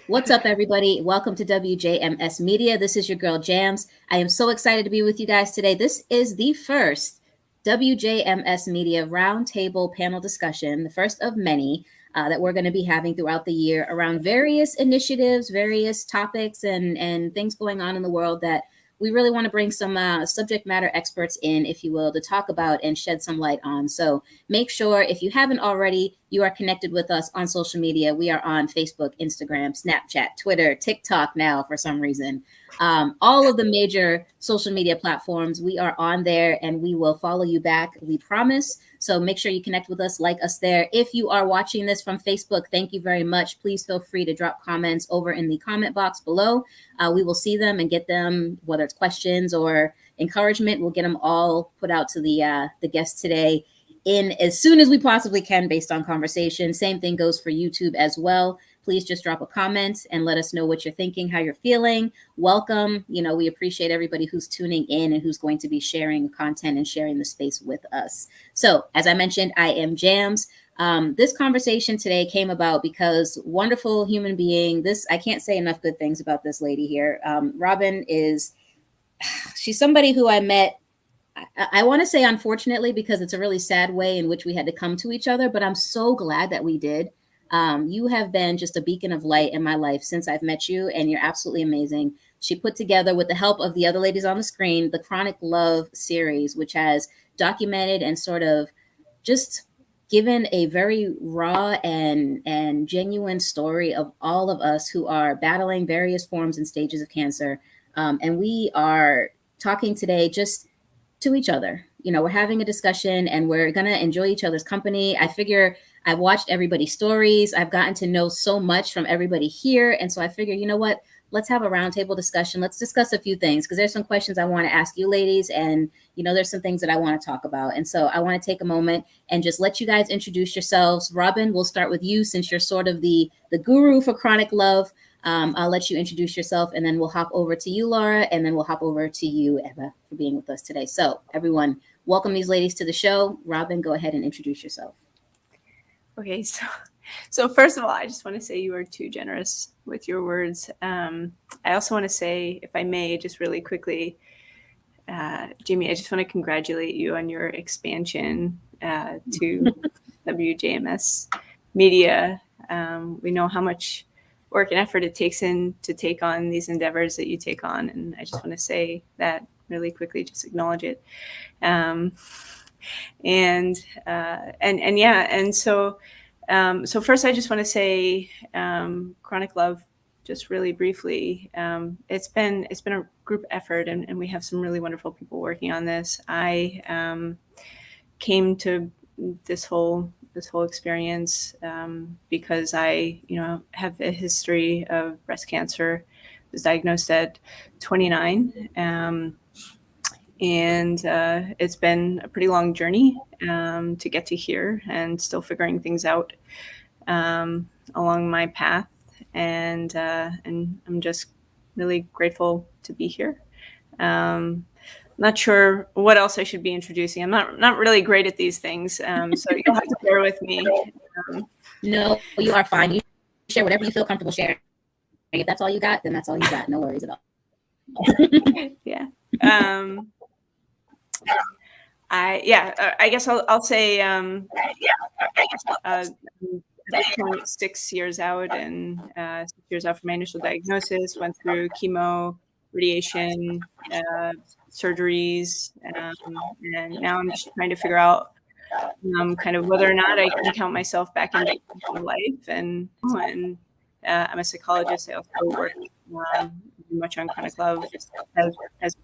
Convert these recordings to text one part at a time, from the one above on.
What's up, everybody? Welcome to WJMS Media. This is your girl Jams. I am so excited to be with you guys today. This is the first WJMS Media Roundtable panel discussion, the first of many that we're going to be having throughout the year around various initiatives, various topics, and things going on in the world that we really want to bring some subject matter experts in, if you will, to talk about and shed some light on. So make sure, if you haven't already, you are connected with us on social media. We are on Facebook, Instagram, Snapchat, Twitter, TikTok now for some reason. All of the major social media platforms, we are on there and we will follow you back, we promise. So make sure you connect with us, like us there. If you are watching this from Facebook, thank you very much. Please feel free to drop comments over in the comment box below. We will see them and get them, whether it's questions or encouragement. We'll get them all put out to the guests today in as soon as we possibly can based on conversation. Same thing goes for YouTube as well. Please just drop a comment and let us know what you're thinking, how you're feeling. Welcome. We appreciate everybody who's tuning in and who's going to be sharing content and sharing the space with us. So, as I mentioned, I am Jams. This conversation today came about because wonderful human being, I can't say enough good things about this lady here. Robin she's somebody who I met, I want to say unfortunately, because it's a really sad way in which we had to come to each other, but I'm so glad that we did. You have been just a beacon of light in my life since I've met you, and you're absolutely amazing. She put together, with the help of the other ladies on the screen, the Chronic Love series, which has documented and sort of just given a very raw and genuine story of all of us who are battling various forms and stages of cancer. And we are talking today just to each other. We're having a discussion and we're going to enjoy each other's company. I figure I've watched everybody's stories. I've gotten to know so much from everybody here. And so I figure, you know what? Let's have a roundtable discussion. Let's discuss a few things because there's some questions I want to ask you ladies. And, there's some things that I want to talk about. And so I want to take a moment and just let you guys introduce yourselves. Robin, we'll start with you since you're sort of the guru for Chronic Love. I'll let you introduce yourself and then we'll hop over to you, Laura, and then we'll hop over to you, Eva, for being with us today. So everyone, welcome these ladies to the show. Robin, go ahead and introduce yourself. Okay, so first of all, I just want to say you are too generous with your words. I also want to say, if I may, just really quickly, Jaymie, I just want to congratulate you on your expansion to WJMS Media. We know how much work and effort it takes in to take on these endeavors that you take on, and I just want to say that really quickly, just acknowledge it. So first I just want to say Chronic Love, just really briefly, it's been a group effort and we have some really wonderful people working on this. I came to this whole experience because I have a history of breast cancer. I was diagnosed at 29. And it's been a pretty long journey to get to here and still figuring things out along my path. And I'm just really grateful to be here. Not sure what else I should be introducing. I'm not really great at these things, so you'll have to bear with me. No, you are fine. You share whatever you feel comfortable sharing. If that's all you got, then that's all you got. No worries at all. Yeah. I guess I'll say 6 years out, and 6 years out from my initial diagnosis, went through chemo, radiation, surgeries, and now I'm just trying to figure out kind of whether or not I can count myself back into life. And I'm a psychologist. I also work much on Chronic Love as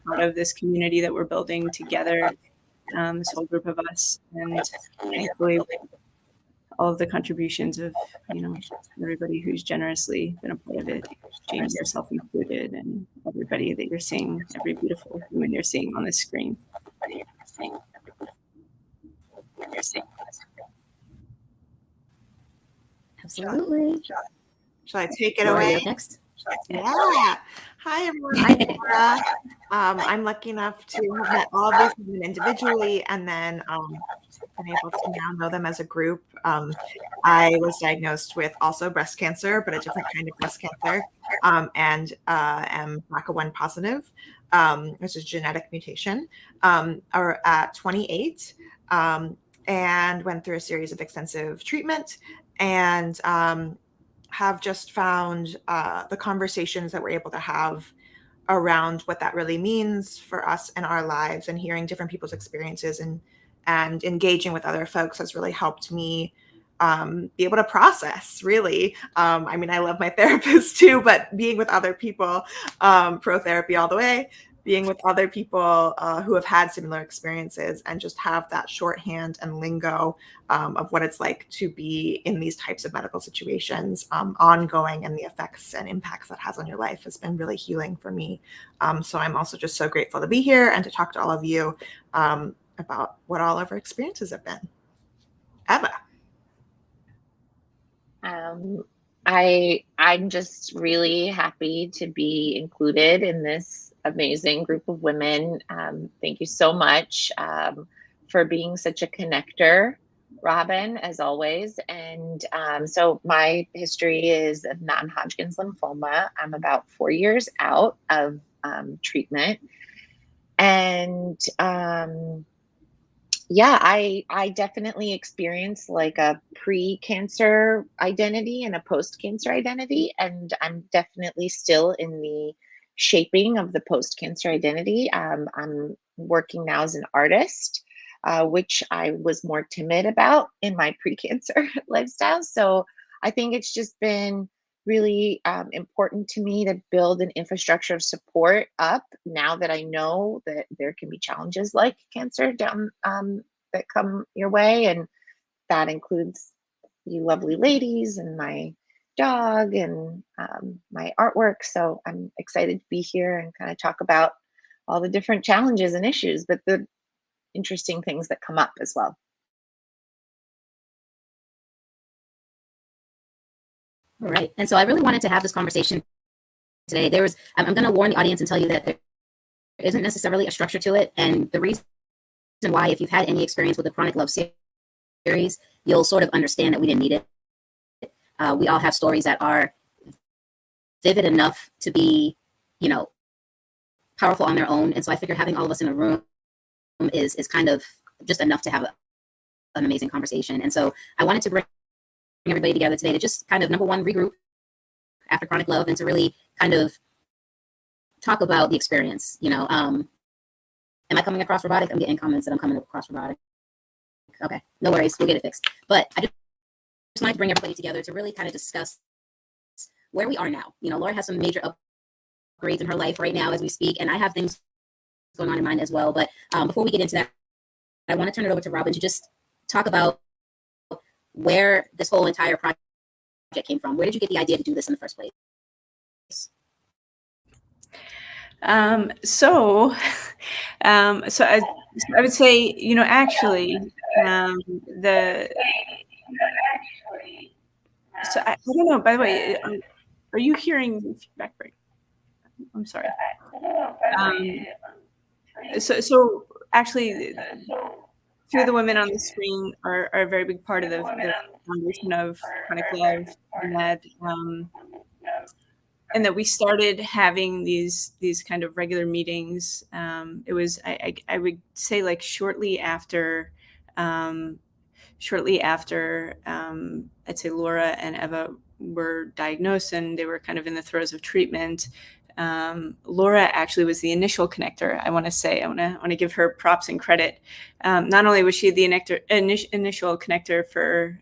part of this community that we're building together, this whole group of us, and thankfully all of the contributions of everybody who's generously been a part of it, James yourself included, and everybody that you're seeing, every beautiful human you're seeing on the screen. Absolutely. Shall I take it Laura, away? you're next. Yeah. Hi, everyone. I'm Laura. I'm lucky enough to have met all of these women individually and then been able to now know them as a group. I was diagnosed with also breast cancer, but a different kind of breast cancer, and am BRCA1 positive, which is a genetic mutation, or at 28, and went through a series of extensive treatment, and have just found the conversations that we're able to have around what that really means for us and our lives, and hearing different people's experiences and engaging with other folks has really helped me be able to process, really. I mean, I love my therapist too, but being with other people, pro therapy all the way, being with other people who have had similar experiences, and just have that shorthand and lingo of what it's like to be in these types of medical situations ongoing, and the effects and impacts that has on your life has been really healing for me. So I'm also just so grateful to be here and to talk to all of you about what all of our experiences have been. Eva. I'm just really happy to be included in this amazing group of women. Thank you so much for being such a connector, Robin, as always. And so my history is of non-Hodgkin's lymphoma. I'm about 4 years out of treatment. And yeah, I definitely experienced like a pre-cancer identity and a post-cancer identity, and I'm definitely still in the shaping of the post-cancer identity. I'm working now as an artist, which I was more timid about in my pre-cancer lifestyle. So I think it's just been really important to me to build an infrastructure of support up now that I know that there can be challenges like cancer down that come your way, and that includes you lovely ladies and my dog and my artwork. So I'm excited to be here and kind of talk about all the different challenges and issues, but the interesting things that come up as well. All right. And so I really wanted to have this conversation today. I'm going to warn the audience and tell you that there isn't necessarily a structure to it. And the reason why, if you've had any experience with the Chronic Love series, you'll sort of understand that we didn't need it. We all have stories that are vivid enough to be, powerful on their own. And so I figure having all of us in a room is kind of just enough to have an amazing conversation. And so I wanted to bring everybody together today to just kind of, number one, regroup after Chronic Love, and to really kind of talk about the experience. Am I coming across robotic? I'm getting comments that I'm coming across robotic. Okay, no worries, we'll get it fixed. But I just wanted to bring everybody together to really kind of discuss where we are now. Laura has some major upgrades in her life right now as we speak, and I have things going on in mine as well. But before we get into that, I want to turn it over to Robin to just talk about where this whole entire project came from. Where did you get the idea to do this in the first place? So I would say, actually, so I don't know, by the way, are you hearing feedback break? I'm sorry. So actually, two of the women on the screen are a very big part of the foundation of Chronic Love, and that we started having these kind of regular meetings. It was, I would say, like shortly after I'd say Laura and Eva were diagnosed, and they were kind of in the throes of treatment. Laura actually was the initial connector. I want to give her props and credit. Not only was she the initial connector for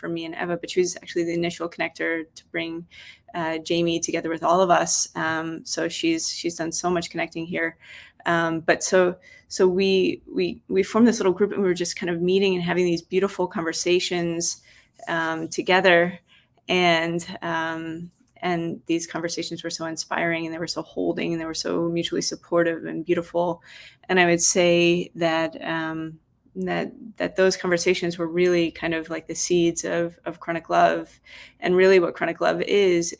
me and Eva, but she was actually the initial connector to bring Jaymie together with all of us. So she's done so much connecting here. But so we formed this little group, and we were just kind of meeting and having these beautiful conversations together, and these conversations were so inspiring, and they were so holding, and they were so mutually supportive and beautiful. And I would say that that those conversations were really kind of like the seeds of Chronic Love. And really what Chronic Love is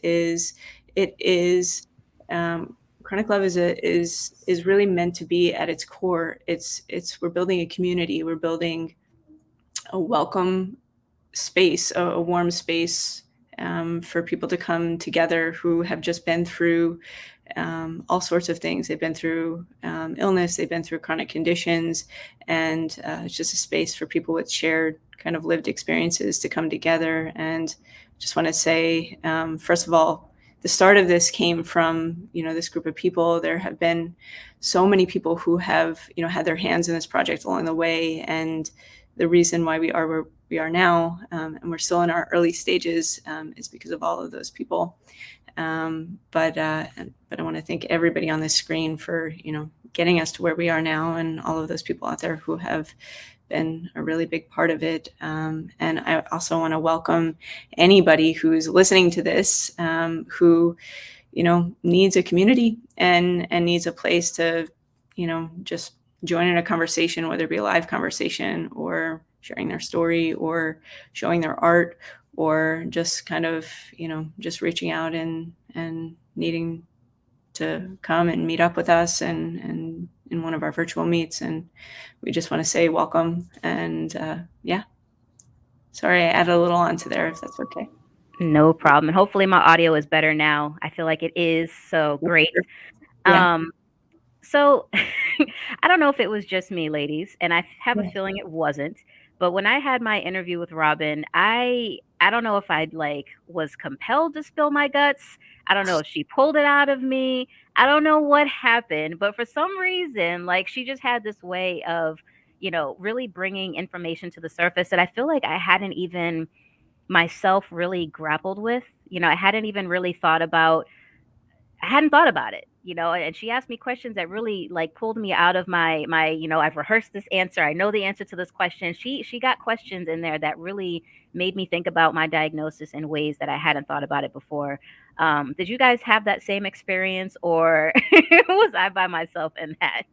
Chronic Love is really meant to be, at its core, we're building a community. We're building a welcome space, a warm space for people to come together who have just been through all sorts of things. They've been through illness, they've been through chronic conditions, and it's just a space for people with shared kind of lived experiences to come together. And just want to say, first of all, the start of this came from, this group of people. There have been so many people who have, had their hands in this project along the way. And the reason why we are where we are now, and we're still in our early stages, is because of all of those people. But I want to thank everybody on this screen for, getting us to where we are now, and all of those people out there who have been a really big part of it. And I also want to welcome anybody who's listening to this, who, needs a community and needs a place to, just join in a conversation, whether it be a live conversation or sharing their story or showing their art, or just kind of, just reaching out and needing to come and meet up with us and in one of our virtual meets. And we just want to say welcome. And sorry, I added a little onto there, if that's okay. No problem. And hopefully my audio is better now. I feel like it is. So great. Yeah. So I don't know if it was just me, ladies, and I have a feeling it wasn't. But when I had my interview with Robin, I don't know if I was compelled to spill my guts. I don't know if she pulled it out of me. I don't know what happened, but for some reason, she just had this way of, really bringing information to the surface that I feel like I hadn't even myself really grappled with. I hadn't even really thought about it, and she asked me questions that really pulled me out of my, I've rehearsed this answer. I know the answer to this question. She got questions in there that really made me think about my diagnosis in ways that I hadn't thought about it before. Did you guys have that same experience, or was I by myself in that?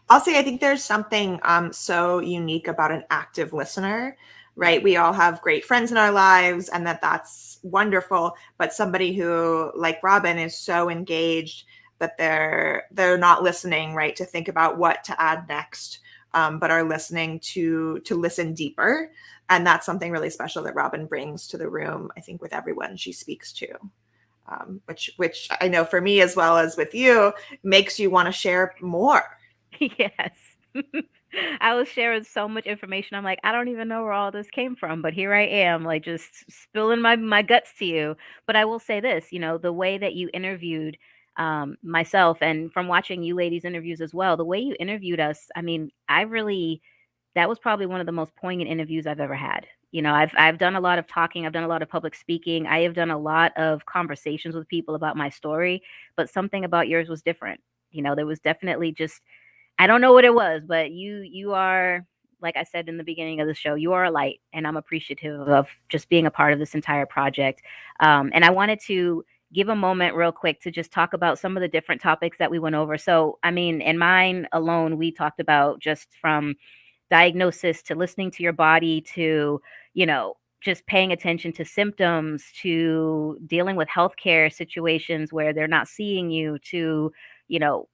I'll say I think there's something so unique about an active listener, right? We all have great friends in our lives, and that's wonderful. But somebody who, like Robin, is so engaged that they're not listening, right, to think about what to add next, but are listening to listen deeper. And that's something really special that Robin brings to the room, I think, with everyone she speaks to. Which I know for me, as well as with you, makes you want to share more. Yes. I was sharing so much information. I'm like, I don't even know where all this came from, but here I am, just spilling my guts to you. But I will say this, the way that you interviewed myself, and from watching you ladies' interviews as well, the way you interviewed us, I mean, that was probably one of the most poignant interviews I've ever had. I've done a lot of talking, I've done a lot of public speaking, I have done a lot of conversations with people about my story, but something about yours was different. There was definitely just, I don't know what it was, but you are, like I said in the beginning of the show, you are a light, and I'm appreciative of just being a part of this entire project. And I wanted to give a moment real quick to just talk about some of the different topics that we went over. So, I mean, in mine alone, we talked about just from diagnosis to listening to your body to, just paying attention to symptoms, to dealing with healthcare situations where they're not seeing you, to,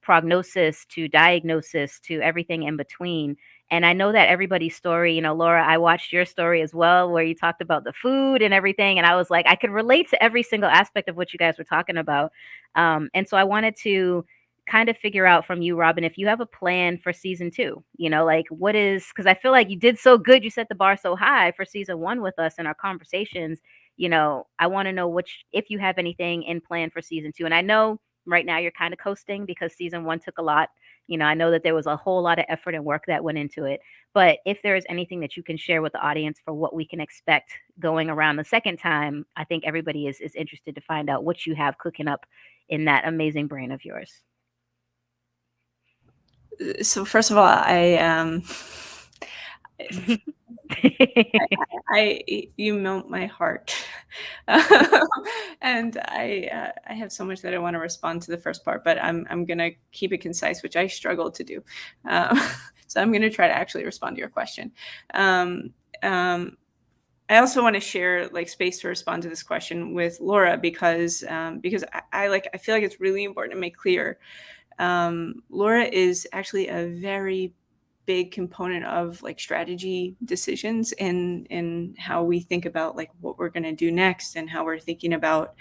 prognosis, to diagnosis, to everything in between. And I know that everybody's story, Laura, I watched your story as well, where you talked about the food and everything. And I was like, I could relate to every single aspect of what you guys were talking about. And so I wanted to kind of figure out from you, Robin, if you have a plan for season 2, what is, because I feel like you did so good. You set the bar so high for season 1 with us in our conversations. I want to know if you have anything in plan for season 2. And I know right now you're kind of coasting because season 1 took a lot. I know that there was a whole lot of effort and work that went into it. But if there is anything that you can share with the audience for what we can expect going around the second time, I think everybody is interested to find out what you have cooking up in that amazing brain of yours. So first of all, you melt my heart, and I have so much that I want to respond to the first part, but I'm gonna keep it concise, which I struggle to do. So I'm gonna try to actually respond to your question. I also want to share space to respond to this question with Laura because I feel like it's really important to make clear. Laura is actually a very big component of like strategy decisions in how we think about like what we're going to do next, and how we're thinking about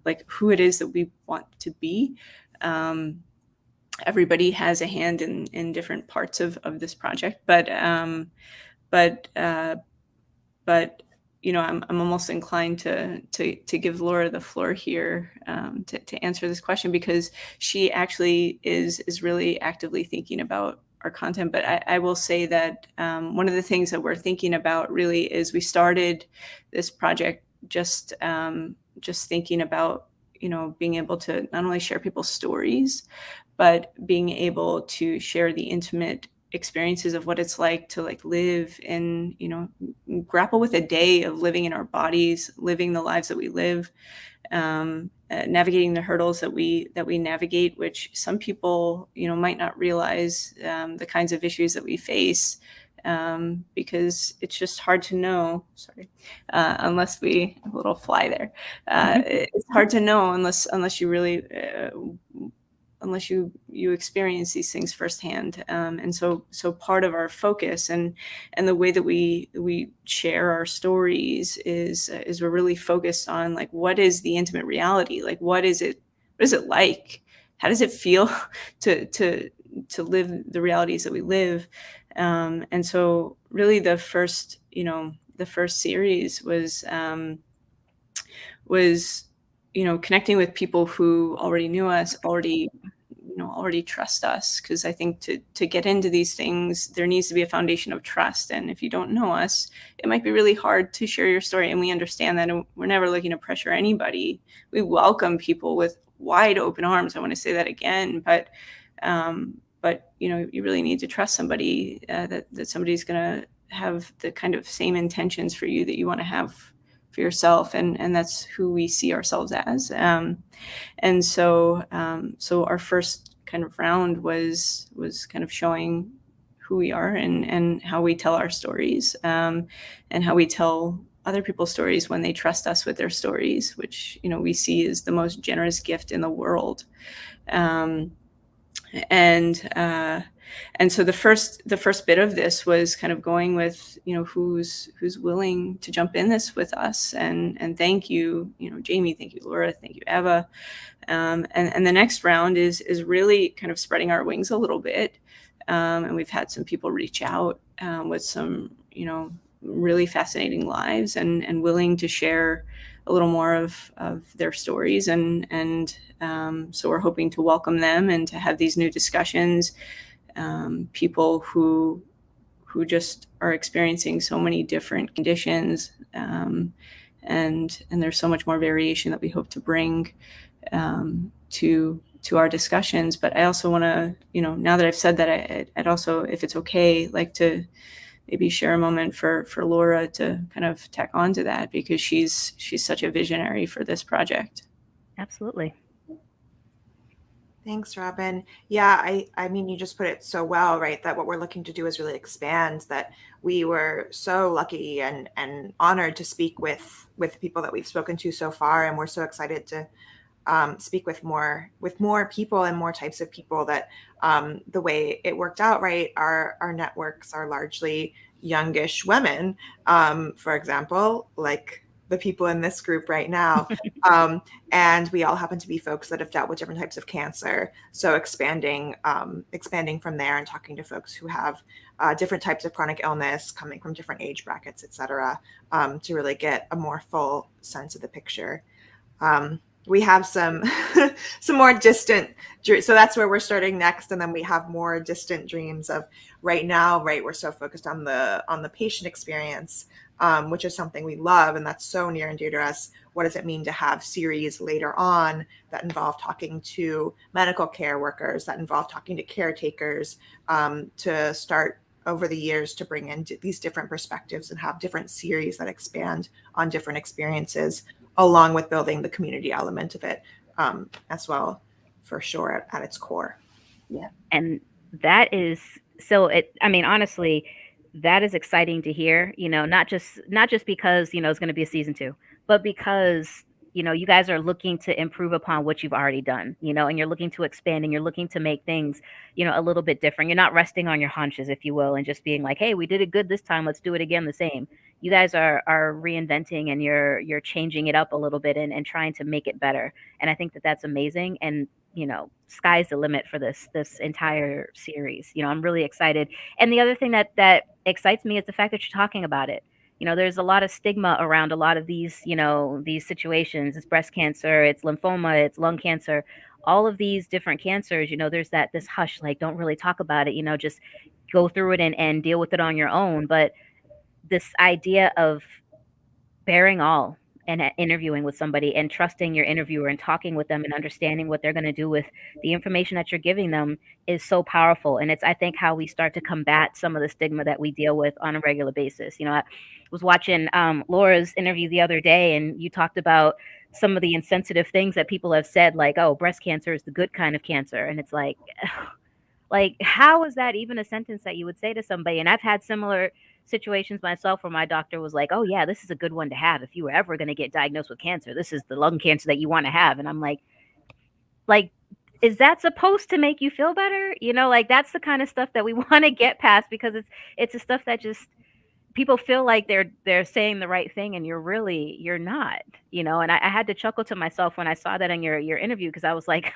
like who it is that we want to be. Everybody has a hand in different parts of this project, but you know, I'm almost inclined to give Laura the floor here to answer this question, because she actually is really actively thinking about our content. But I will say that one of the things that we're thinking about really is we started this project just thinking about, you know, being able to not only share people's stories, but being able to share the intimate experiences of what it's like to like live in, you know, grapple with a day of living in our bodies, living the lives that we live, navigating the hurdles that we navigate, which some people, you know, might not realize the kinds of issues that we face, because it's just hard to know. Sorry, unless we a little fly there. It's hard to know unless you really unless you experience these things firsthand. And so part of our focus and the way that we share our stories is we're really focused on like, what is the intimate reality? Like, what is it like? How does it feel to live the realities that we live? And so really the first series was you know, connecting with people who already knew us, already trust us. Because I think to get into these things, there needs to be a foundation of trust. And if you don't know us, it might be really hard to share your story. And we understand that, and we're never looking to pressure anybody. We welcome people with wide open arms. I want to say that again, but you know, you really need to trust somebody, that somebody's going to have the kind of same intentions for you that you want to have for yourself, and that's who we see ourselves as. And so our first kind of round was kind of showing who we are and how we tell our stories, and how we tell other people's stories when they trust us with their stories, which, you know, we see as the most generous gift in the world. And so the first bit of this was kind of going with, you know, who's willing to jump in this with us, and thank you, you know, Jaymie, thank you, Laura, thank you, Eva. And the next round is really kind of spreading our wings a little bit. And we've had some people reach out with some, you know, really fascinating lives and willing to share a little more of their stories. And so we're hoping to welcome them and to have these new discussions. People who just are experiencing so many different conditions, and there's so much more variation that we hope to bring to our discussions. But I also want to, you know, now that I've said that, I'd also, if it's okay, like to maybe share a moment for Laura to kind of tack on to that, because she's such a visionary for this project. Absolutely. Thanks, Robin. Yeah, I mean, you just put it so well, right? That what we're looking to do is really expand. That we were so lucky and honored to speak with people that we've spoken to so far, and we're so excited to speak with more people and more types of people. That the way it worked out, right? Our networks are largely youngish women, for example, like the people in this group right now. And we all happen to be folks that have dealt with different types of cancer. So expanding from there and talking to folks who have different types of chronic illness, coming from different age brackets, et cetera, to really get a more full sense of the picture. We have some more distant dreams. So that's where we're starting next. And then we have more distant dreams of right now, right? We're so focused on the patient experience, which is something we love. And that's so near and dear to us. What does it mean to have series later on that involve talking to medical care workers, that involve talking to caretakers, to start over the years to bring in these different perspectives and have different series that expand on different experiences, along with building the community element of it as well, for sure, at its core. Yeah. And that is so I mean, honestly, that is exciting to hear, you know, not just because, you know, it's going to be a season 2, but because you know, you guys are looking to improve upon what you've already done, you know, and you're looking to expand and you're looking to make things, you know, a little bit different. You're not resting on your haunches, if you will, and just being like, hey, we did it good this time, let's do it again the same. You guys are reinventing and you're changing it up a little bit and trying to make it better. And I think that that's amazing. And, you know, sky's the limit for this entire series. You know, I'm really excited. And the other thing that excites me is the fact that you're talking about it. You know, there's a lot of stigma around a lot of these, you know, these situations. It's breast cancer, it's lymphoma, it's lung cancer, all of these different cancers. You know, there's this hush, like, don't really talk about it, you know, just go through it and deal with it on your own. But this idea of bearing all and interviewing with somebody and trusting your interviewer and talking with them and understanding what they're going to do with the information that you're giving them is so powerful. And it's, I think, how we start to combat some of the stigma that we deal with on a regular basis. You know, I was watching Laura's interview the other day, and you talked about some of the insensitive things that people have said, like, oh, breast cancer is the good kind of cancer. And it's like, how is that even a sentence that you would say to somebody? And I've had similar situations myself where my doctor was like, oh yeah, this is a good one to have if you were ever going to get diagnosed with cancer. This is the lung cancer that you want to have. And I'm like, is that supposed to make you feel better? You know, like, that's the kind of stuff that we want to get past, because it's the stuff that just people feel like they're saying the right thing and you're not, you know. And I had to chuckle to myself when I saw that in your interview, because I was like,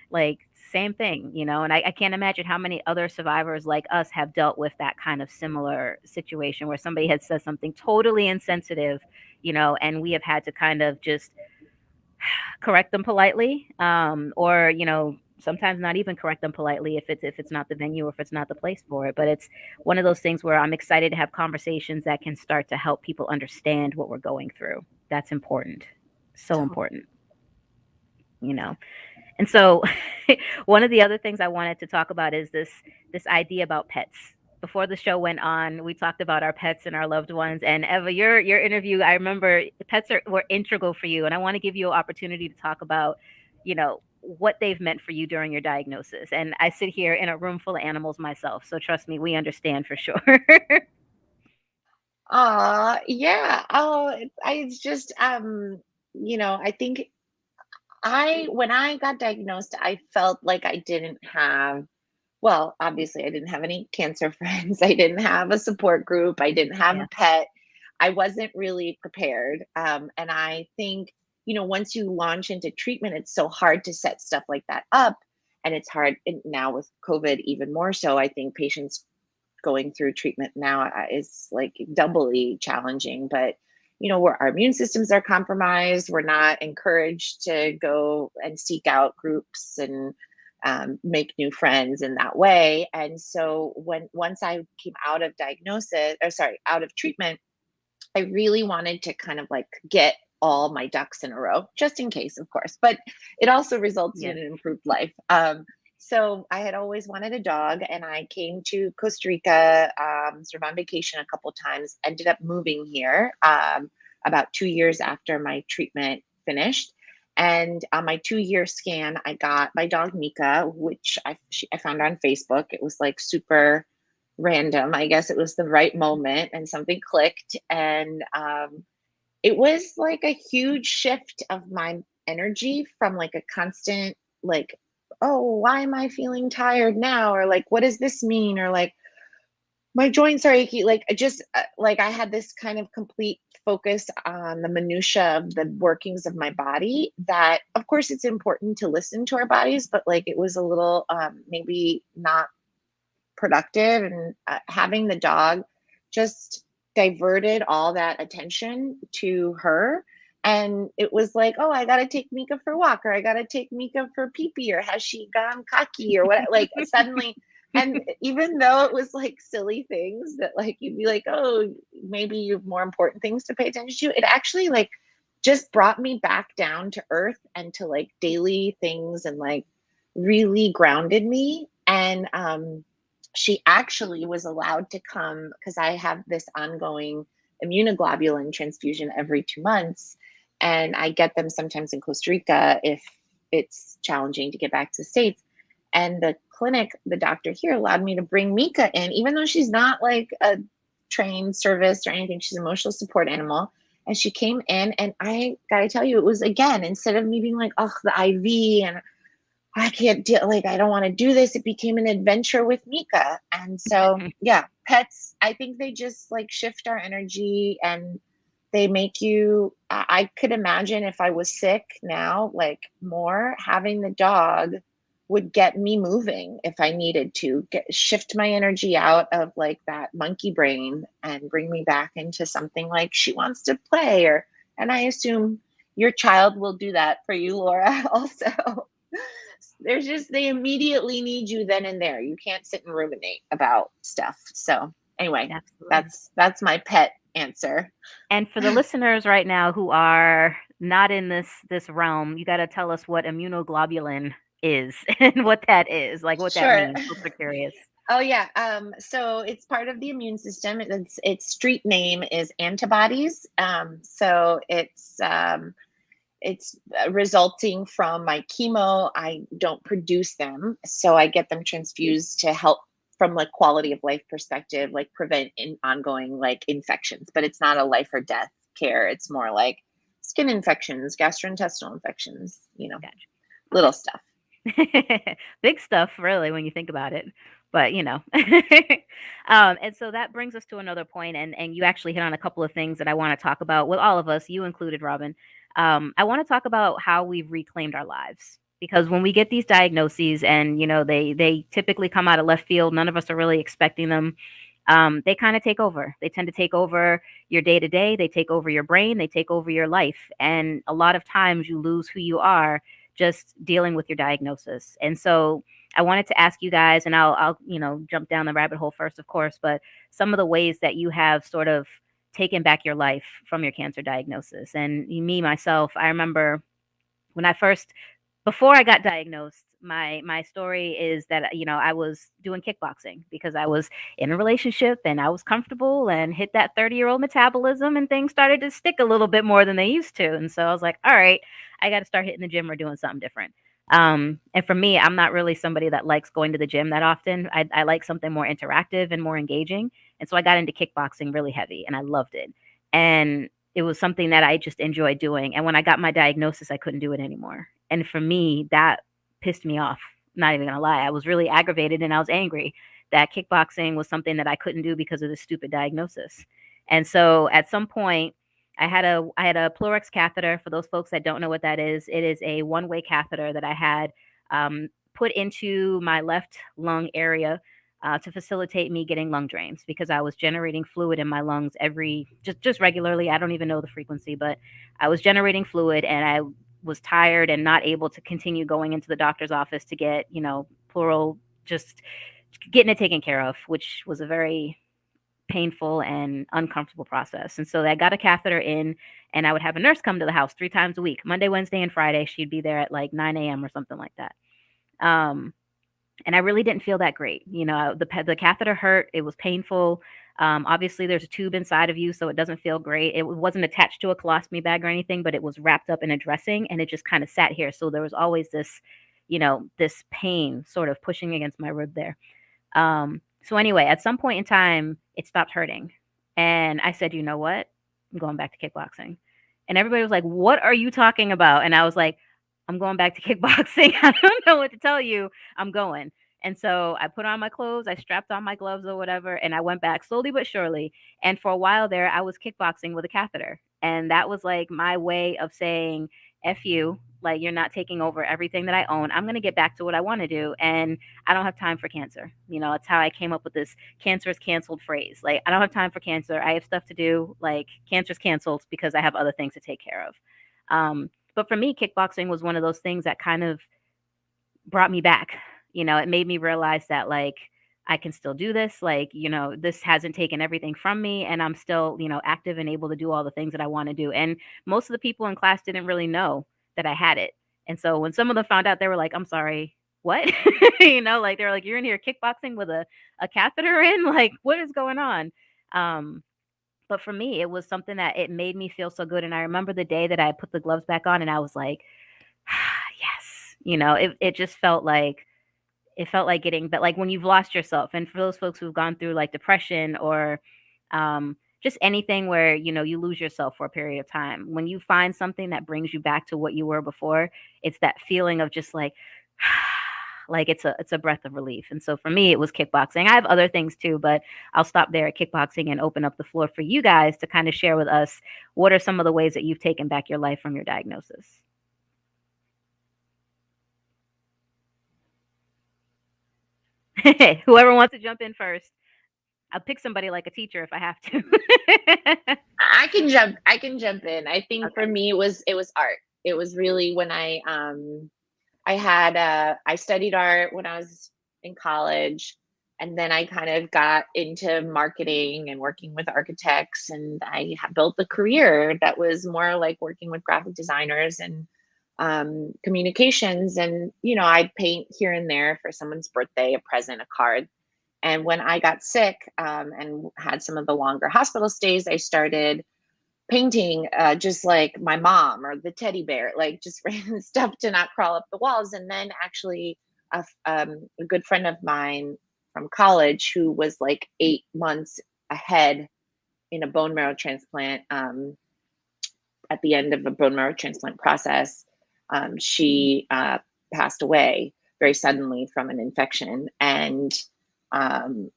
like, same thing, you know. And I can't imagine how many other survivors like us have dealt with that kind of similar situation where somebody had said something totally insensitive, you know, and we have had to kind of just correct them politely, or, you know, sometimes not even correct them politely if it's not the venue or if it's not the place for it. But it's one of those things where I'm excited to have conversations that can start to help people understand what we're going through. That's important. So important, you know. And so one of the other things I wanted to talk about is this idea about pets. Before the show went on, we talked about our pets and our loved ones. And Eva, your interview, I remember pets were integral for you. And I want to give you an opportunity to talk about, you know, what they've meant for you during your diagnosis. And I sit here in a room full of animals myself, so trust me, we understand for sure. Yeah. It's just, you know, I think when I got diagnosed, I felt like I didn't have, well, obviously I didn't have any cancer friends. I didn't have a support group. I didn't have Yeah. a pet. I wasn't really prepared. And I think, you know, once you launch into treatment, it's so hard to set stuff like that up. And it's hard now with COVID, even more so. I think patients going through treatment now is like doubly challenging. But you know, where our immune systems are compromised, we're not encouraged to go and seek out groups and make new friends in that way. And so once I came out of out of treatment, I really wanted to kind of like get all my ducks in a row, just in case, of course. But it also results in Yes. an improved life. So I had always wanted a dog, and I came to Costa Rica, sort of on vacation a couple times. Ended up moving here about 2 years after my treatment finished. And on my 2-year scan, I got my dog Mika, which I found on Facebook. It was like super random. I guess it was the right moment, and something clicked. And it was like a huge shift of my energy from like a constant, like, oh, why am I feeling tired now? Or like, what does this mean? Or like, my joints are achy. Like, I just, like, I had this kind of complete focus on the minutia of the workings of my body, that of course it's important to listen to our bodies, but like, it was a little maybe not productive. And having the dog just diverted all that attention to her. And it was like, oh, I got to take Mika for a walk, or I got to take Mika for pee pee, or has she gone cocky, or what? Like, suddenly, and even though it was like silly things that like you'd be like, oh, maybe you have more important things to pay attention to, it actually like just brought me back down to earth and to like daily things, and like really grounded me. And she actually was allowed to come, because I have this ongoing immunoglobulin transfusion every 2 months. And I get them sometimes in Costa Rica if it's challenging to get back to the States. And the clinic, the doctor here allowed me to bring Mika in, even though she's not like a trained service or anything. She's an emotional support animal. And she came in, and I gotta tell you, it was, again, instead of me being like, oh, the IV and I can't deal, like, I don't want to do this, it became an adventure with Mika. And so, yeah, pets, I think they just like shift our energy, and they make you, I could imagine if I was sick now, like, more, having the dog would get me moving if I needed to shift my energy out of like that monkey brain and bring me back into something like she wants to play. Or, and I assume your child will do that for you, Laura, also. There's just, they immediately need you then and there. You can't sit and ruminate about stuff. So anyway, Absolutely. that's my pet answer. And for the listeners right now who are not in this realm, you got to tell us what immunoglobulin is and what that is, like what that Sure. means. Folks are curious. Oh yeah. So it's part of the immune system. Its street name is antibodies. So it's resulting from my chemo. I don't produce them, so I get them transfused to help from like quality of life perspective, like prevent ongoing like infections. But it's not a life or death care. It's more like skin infections, gastrointestinal infections, Gotcha. little stuff. Big stuff, really, when you think about it. But and so that brings us to another point, and you actually hit on a couple of things that I want to talk about with all of us, you included, Robin. I want to talk about how we've reclaimed our lives, because when we get these diagnoses, and they typically come out of left field, none of us are really expecting them. They kind of take over. They tend to take over your day to day. They take over your brain. They take over your life, and a lot of times you lose who you are just dealing with your diagnosis. And so I wanted to ask you guys, and I'll jump down the rabbit hole first, of course, but some of the ways that you have sort of taken back your life from your cancer diagnosis. And me, myself, I remember when before I got diagnosed, my story is that I was doing kickboxing because I was in a relationship and I was comfortable and hit that 30-year-old metabolism, and things started to stick a little bit more than they used to. And so I was like, all right, I got to start hitting the gym or doing something different. And for me, I'm not really somebody that likes going to the gym that often. I like something more interactive and more engaging. And so I got into kickboxing really heavy, and I loved it. And it was something that I just enjoyed doing. And when I got my diagnosis, I couldn't do it anymore. And for me, that pissed me off. Not even gonna lie. I was really aggravated and I was angry that kickboxing was something that I couldn't do because of this stupid diagnosis. And so at some point, I had a Pleurex catheter. For those folks that don't know what that is, it is a one-way catheter that I had put into my left lung area to facilitate me getting lung drains, because I was generating fluid in my lungs just regularly. I don't even know the frequency, but I was generating fluid, and I was tired and not able to continue going into the doctor's office to get, pleural, just getting it taken care of, which was a very painful and uncomfortable process. And so I got a catheter in, and I would have a nurse come to the house 3 times a week, Monday, Wednesday, and Friday. She'd be there at like 9 a.m. or something like that. And I really didn't feel that great. The catheter hurt. It was painful. Obviously, there's a tube inside of you, so it doesn't feel great. It wasn't attached to a colostomy bag or anything, but it was wrapped up in a dressing, and it just kind of sat here. So there was always this, this pain sort of pushing against my rib there. So anyway, at some point in time, it stopped hurting. And I said, you know what? I'm going back to kickboxing. And everybody was like, what are you talking about? And I was like, I'm going back to kickboxing. I don't know what to tell you. I'm going. And so I put on my clothes, I strapped on my gloves or whatever, and I went back slowly but surely. And for a while there, I was kickboxing with a catheter. And that was like my way of saying, F you, like, you're not taking over everything that I own. I'm going to get back to what I want to do. And I don't have time for cancer. It's how I came up with this cancer is canceled phrase. Like, I don't have time for cancer. I have stuff to do. Like, cancer's canceled because I have other things to take care of. But for me, kickboxing was one of those things that kind of brought me back. It made me realize that, like, I can still do this. Like, this hasn't taken everything from me, and I'm still, active and able to do all the things that I want to do. And most of the people in class didn't really know that I had it. And so when some of them found out, they were like, I'm sorry, what? Like, they're like, you're in here kickboxing with a catheter in? Like, what is going on? But for me, it was something that it made me feel so good. And I remember the day that I put the gloves back on, and I was like, yes, it just felt like getting, but like when you've lost yourself, and for those folks who've gone through like depression or just anything where, you lose yourself for a period of time. When you find something that brings you back to what you were before, it's that feeling of just like, like it's a breath of relief. And so for me, it was kickboxing. I have other things too, but I'll stop there at kickboxing and open up the floor for you guys to kind of share with us what are some of the ways that you've taken back your life from your diagnosis. Whoever wants to jump in first. I'll pick somebody like a teacher if I have to. I can jump in. I think for me it was art. It was really when I studied art when I was in college, and then I kind of got into marketing and working with architects, and I built a career that was more like working with graphic designers and communications. And I'd paint here and there for someone's birthday, a present, a card. And when I got sick and had some of the longer hospital stays, I started painting just like my mom or the teddy bear, like just random stuff to not crawl up the walls. And then actually a good friend of mine from college who was like 8 months ahead in a bone marrow transplant, at the end of a bone marrow transplant process, she passed away very suddenly from an infection. And um,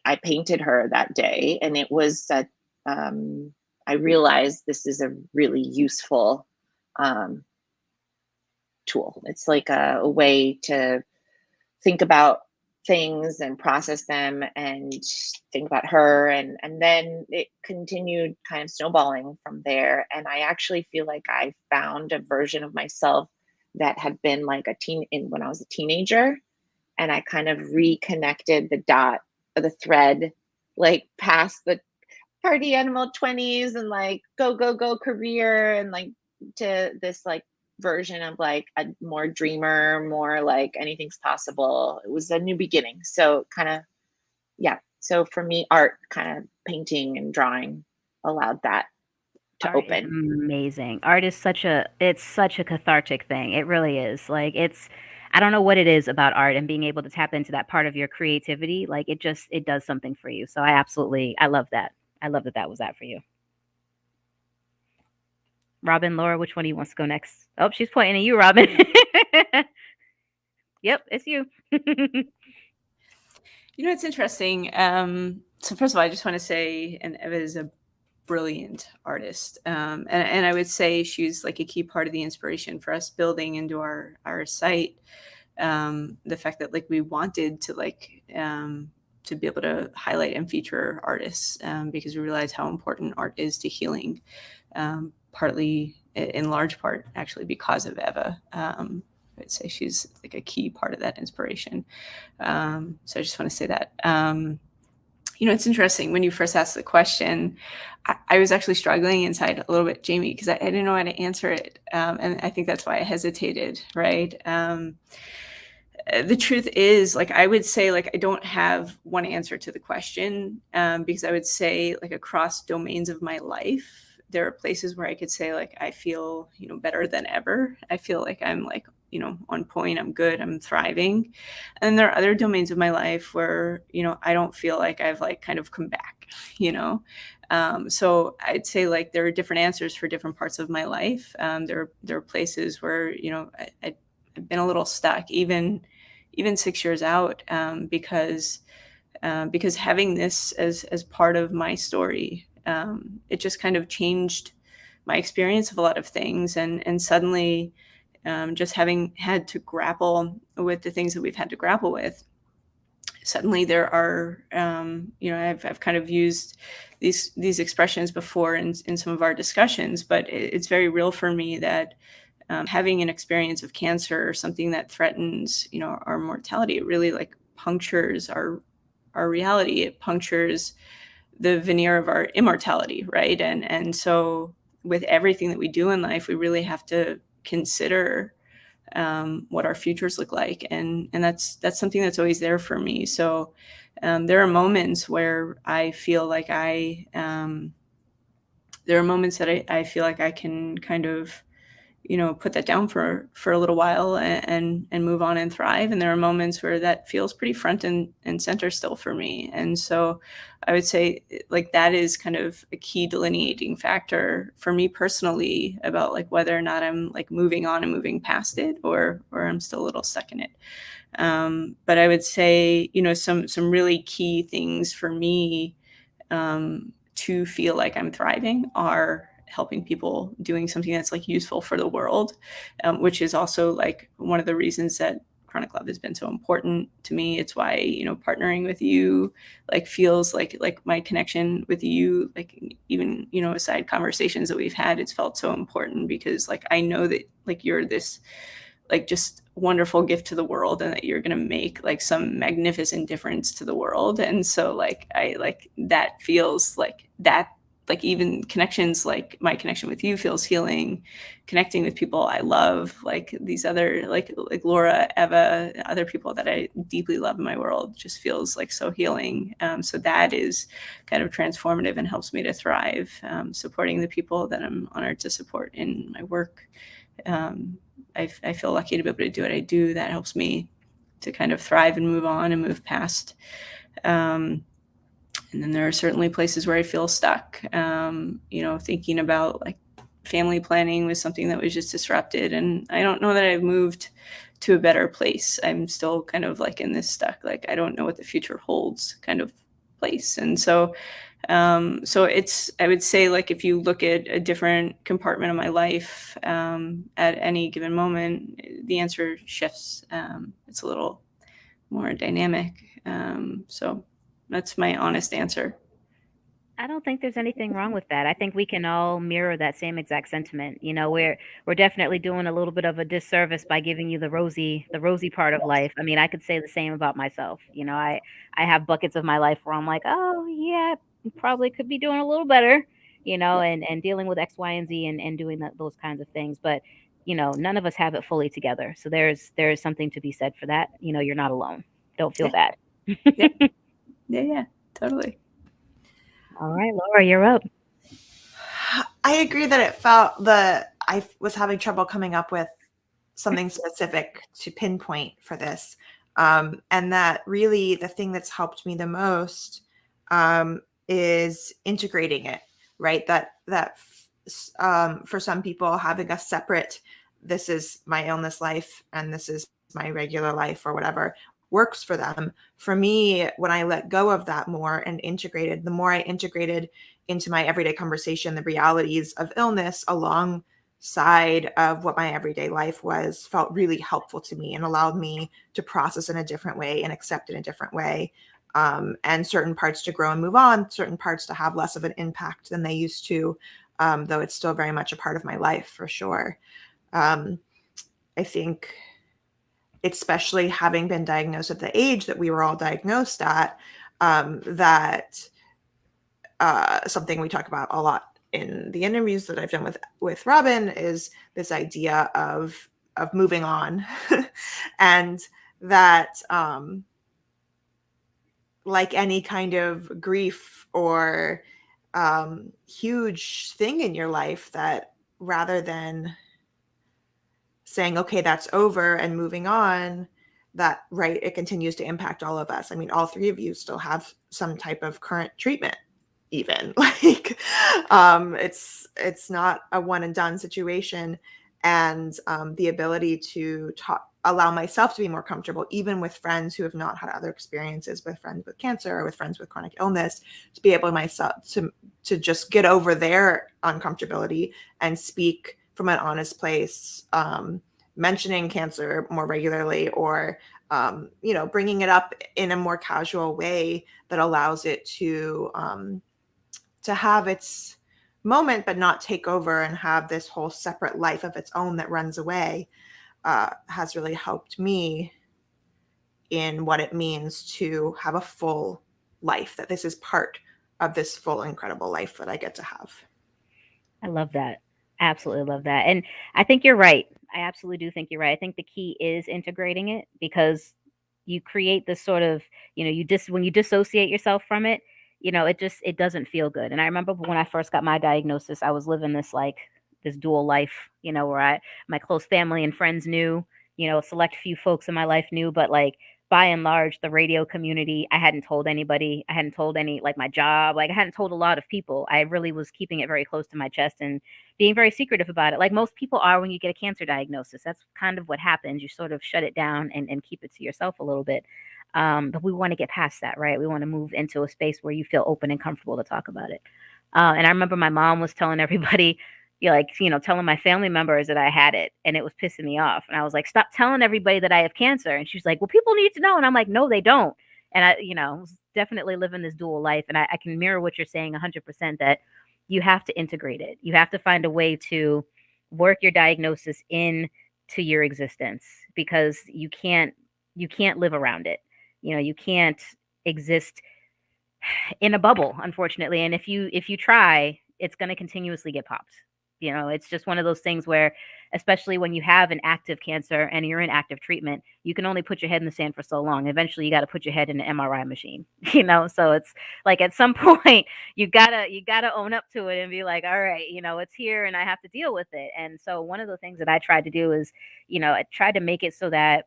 I painted her that day, and it was I realized this is a really useful tool. It's like a way to think about things and process them and think about her. And then it continued kind of snowballing from there. And I actually feel like I found a version of myself that had been like when I was a teenager. And I kind of reconnected the thread, like past the party animal 20s and like go career, and like to this like version of like a more dreamer, more like anything's possible. It was a new beginning. So kind of, yeah. So for me, art, kind of painting and drawing, allowed that to Art is open. amazing. Art is such a cathartic thing. It really is. Like I don't know what it is about art and being able to tap into that part of your creativity. Like it does something for you. So I love that. I love that was that for you. Robin, Laura, which one of you wants to go next? Oh, she's pointing at you, Robin. Yep, it's you. It's interesting. So first of all, I just want to say, and Eva is a brilliant artist. And I would say she's like a key part of the inspiration for us building into our site. The fact that like we wanted to to be able to highlight and feature artists because we realize how important art is to healing, partly in large part actually because of Eva. I'd say she's like a key part of that inspiration. So I just want to say that. It's interesting when you first asked the question, I was actually struggling inside a little bit, Jaymie, because I didn't know how to answer it. And I think that's why I hesitated, right? The truth is, like, I would say, like, I don't have one answer to the question because I would say, like, across domains of my life, there are places where I could say, like, I feel, better than ever. I feel like I'm, like, on point, I'm good, I'm thriving. And there are other domains of my life where, I don't feel like I've, like, kind of come back, So I'd say, like, there are different answers for different parts of my life. There are places where, I've been a little stuck, even 6 years out, because having this as part of my story, it just kind of changed my experience of a lot of things, and suddenly just having had to grapple with the things that we've had to grapple with. Suddenly there are, I've kind of used these expressions before in some of our discussions, but it's very real for me that having an experience of cancer or something that threatens, our mortality, it really like punctures our reality. It punctures the veneer of our immortality, right? And so with everything that we do in life, we really have to consider what our futures look like, and that's something that's always there for me. So there are moments where I feel like there are moments that I feel like I can kind of put that down for a little while and move on and thrive. And there are moments where that feels pretty front and center still for me. And so I would say like that is kind of a key delineating factor for me personally about like whether or not I'm like moving on and moving past it, or I'm still a little stuck in it. But I would say, some really key things for me to feel like I'm thriving are helping people, doing something that's like useful for the world, which is also like one of the reasons that Chronic Love has been so important to me. It's why, partnering with you like feels like my connection with you, like even, aside conversations that we've had, it's felt so important because like I know that like you're this like just wonderful gift to the world and that you're going to make like some magnificent difference to the world. And so like I like that feels like that, like even connections, like my connection with you feels healing. Connecting with people I love, like these other like Laura, Eva, other people that I deeply love in my world, just feels like so healing. So that is kind of transformative and helps me to thrive. Supporting the people that I'm honored to support in my work. I feel lucky to be able to do what I do. That helps me to kind of thrive and move on and move past. And then there are certainly places where I feel stuck, thinking about like family planning was something that was just disrupted. And I don't know that I've moved to a better place. I'm still kind of like in this stuck, like, I don't know what the future holds kind of place. And so it's, I would say like, if you look at a different compartment of my life at any given moment, the answer shifts. It's a little more dynamic. So that's my honest answer. I don't think there's anything wrong with that. I think we can all mirror that same exact sentiment. We're definitely doing a little bit of a disservice by giving you the rosy part of life. I mean, I could say the same about myself. I have buckets of my life where I'm like, oh yeah, probably could be doing a little better, and dealing with X, Y, and Z and doing those kinds of things. But none of us have it fully together. So there's something to be said for that. You're not alone. Don't feel bad. Yeah, totally. All right, Laura, you're up. I agree that it felt that I was having trouble coming up with something specific to pinpoint for this. And that really the thing that's helped me the most is integrating it, right? That for some people, having a separate, this is my illness life and this is my regular life or whatever, works for them. For me, when I let go of that more and integrated, the more I integrated into my everyday conversation, the realities of illness alongside of what my everyday life was, felt really helpful to me and allowed me to process in a different way and accept in a different way. And certain parts to grow and move on, certain parts to have less of an impact than they used to, though it's still very much a part of my life for sure. I think, especially having been diagnosed at the age that we were all diagnosed at, that something we talk about a lot in the interviews that I've done with Robin is this idea of moving on. And that like any kind of grief or huge thing in your life, that rather than saying, okay, that's over and moving on, that, right, it continues to impact all of us. I mean, all three of you still have some type of current treatment, even like it's not a one and done situation. And the ability to allow myself to be more comfortable, even with friends who have not had other experiences, with friends with cancer or with friends with chronic illness, to be able myself to just get over their uncomfortability and speak from an honest place, mentioning cancer more regularly, or bringing it up in a more casual way that allows it to have its moment, but not take over and have this whole separate life of its own that runs away, has really helped me in what it means to have a full life, that this is part of this full, incredible life that I get to have. I love that. Absolutely love that. And I think you're right. I absolutely do think you're right. I think the key is integrating it, because you create this sort of, when you dissociate yourself from it, it doesn't feel good. And I remember when I first got my diagnosis, I was living this like dual life, where my close family and friends knew, a select few folks in my life knew, but like by and large, the radio community, I hadn't told anybody. I hadn't told any, like my job, like I hadn't told a lot of people. I really was keeping it very close to my chest and being very secretive about it, like most people are when you get a cancer diagnosis. That's kind of what happens. You sort of shut it down and keep it to yourself a little bit. But we want to get past that, right? We want to move into a space where you feel open and comfortable to talk about it. And I remember my mom was telling everybody, telling my family members that I had it, and it was pissing me off. And I was like, stop telling everybody that I have cancer. And she's like, well, people need to know. And I'm like, no, they don't. And I, was definitely living this dual life. And I can mirror what you're saying 100%, that you have to integrate it. You have to find a way to work your diagnosis into your existence, because you can't live around it. You can't exist in a bubble, unfortunately. And if you try, it's going to continuously get popped. It's just one of those things where, especially when you have an active cancer and you're in active treatment, you can only put your head in the sand for so long. Eventually you got to put your head in an MRI machine, so it's like at some point you gotta own up to it and be like, all right, it's here and I have to deal with it. And so one of the things that I tried to do is, I tried to make it so that